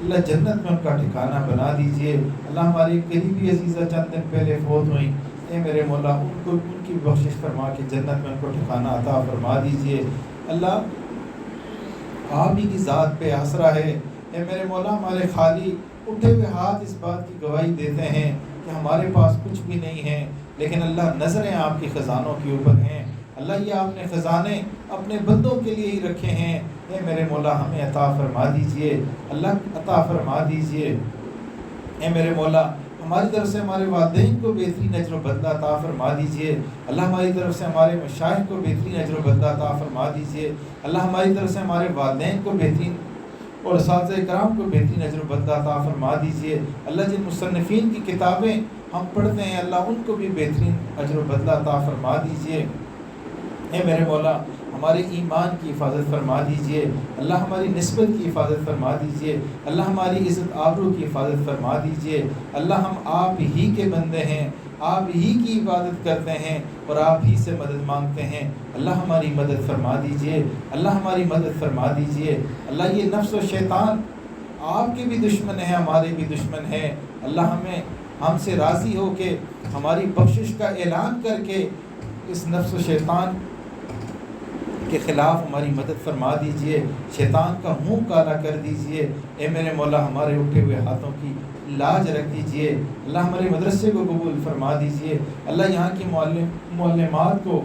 اللہ جنت میں ان کا ٹھکانہ بنا دیجئے۔ اللہ ہماری قریبی عزیزہ چند دن پہلے فوت ہوئیں، اے میرے مولا ان کی بخشش فرما کے جنت میں ان کو ٹھکانہ عطا فرما دیجئے۔ اللہ آپ ہی کی ذات پہ آسرا ہے۔ اے میرے مولا ہمارے خالی اٹھے ہوئے ہاتھ اس بات کی گواہی دیتے ہیں کہ ہمارے پاس کچھ بھی نہیں ہے، لیکن اللہ نظریں آپ کے خزانوں کے اوپر ہیں۔ اللہ یہ آپ نے خزانے اپنے بندوں کے لیے ہی رکھے ہیں۔ اے میرے مولا ہمیں عطا فرما دیجئے، اللہ عطا فرما دیجئے۔ اے میرے مولا ہماری طرف سے ہمارے والدین کو بہترین اجر و بدلہ عطا فرما دیجئے۔ اللہ ہماری طرف سے ہمارے مشائخ کو بہترین اجر و بدلہ عطا فرما دیجئے۔ اللہ ہماری طرف سے ہمارے والدین کو بہترین اور اساتذہ کرام کو بہترین اجر و بدلہ عطا فرما دیجئے۔ اللہ جن مصنفین کی کتابیں ہم پڑھتے ہیں، اللہ ان کو بھی بہترین اجر و بدلہ عطا فرما دیجئے۔ اے میرے مولا ہمارے ایمان کی حفاظت فرما دیجئے، اللہ ہماری نسبت کی حفاظت فرما دیجئے، اللہ ہماری عزت آبرو کی حفاظت فرما دیجئے۔ اللہ ہم آپ ہی کے بندے ہیں، آپ ہی کی عبادت کرتے ہیں اور آپ ہی سے مدد مانگتے ہیں، اللہ ہماری مدد فرما دیجئے، اللہ ہماری مدد فرما دیجئے۔ اللہ یہ نفس و شیطان آپ کے بھی دشمن ہیں، ہمارے بھی دشمن ہیں، اللہ ہم سے راضی ہو کے ہماری بخشش کا اعلان کر کے اس نفس و شیطان کے خلاف ہماری مدد فرما دیجئے، شیطان کا منہ کالا کر دیجئے۔ اے میرے مولا ہمارے اٹھے ہوئے ہاتھوں کی لاج رکھ دیجئے، اللہ ہمارے مدرسے کو قبول فرما دیجئے، اللہ یہاں کی معلمات کو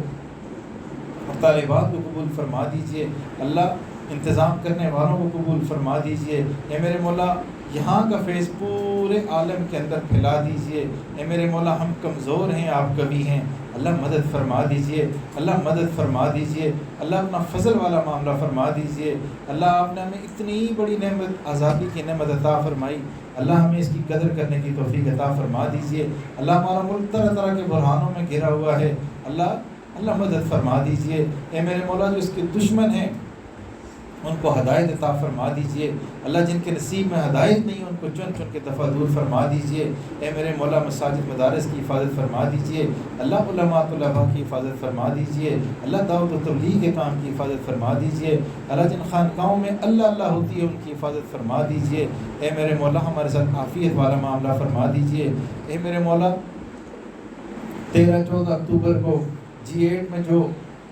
اور طالبات کو قبول فرما دیجئے، اللہ انتظام کرنے والوں کو قبول فرما دیجئے، اے میرے مولا یہاں کا فیض پورے عالم کے اندر پھیلا دیجئے، اے میرے مولا ہم کمزور ہیں، آپ کبھی ہیں، اللہ مدد فرما دیجئے، اللہ مدد فرما دیجئے، اللہ اپنا فضل والا معاملہ فرما دیجئے، اللہ آپ نے ہمیں اتنی بڑی نعمت آزادی کی نعمت عطا فرمائی، اللہ ہمیں اس کی قدر کرنے کی توفیق عطا فرما دیجئے، اللہ ہمارا ملک طرح طرح کے بحرانوں میں گھرا ہوا ہے، اللہ مدد فرما دیجئے، اے میرے مولا جو اس کے دشمن ہیں ان کو ہدایت عطا فرما دیجئے، اللہ جن کے نصیب میں ہدایت نہیں ان کو چن چن کے دفعہ دور فرما دیجئے، اے میرے مولا مساجد مدارس کی حفاظت فرما دیجئے، اللہ علماء طلباء کی حفاظت فرما دیجئے، اللہ دعوت و تبلیغ کے کام کی حفاظت فرما دیجئے، اللہ جن خانقاہوں میں اللہ ہوتی ہے ان کی حفاظت فرما دیجئے، اے میرے مولا ہمارے ساتھ عافیت والا معاملہ فرما دیجئے، اے میرے مولا 13-14 اکتوبر کو G8 میں جو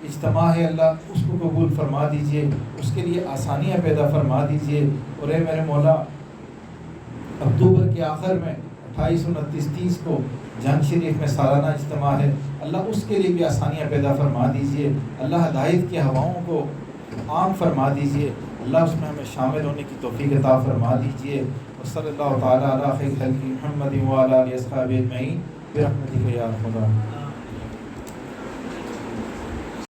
اجتماع ہے اللہ اس کو قبول فرما دیجئے، اس کے لیے آسانیاں پیدا فرما دیجئے، اور اے میرے مولا اکتوبر کے آخر میں 28 29 30 کو جنگ شریف میں سالانہ اجتماع ہے، اللہ اس کے لیے بھی آسانیاں پیدا فرما دیجئے، اللہ ہدایت کی ہواؤں کو عام فرما دیجئے، اللہ اس میں ہمیں شامل ہونے کی توفیق عطا فرما دیجئے، وصلی اللہ تعالی علی خیر خلق محمد وعلی آلہ اصحابہ اجمعین برحمتک یا ارحم الراحمین۔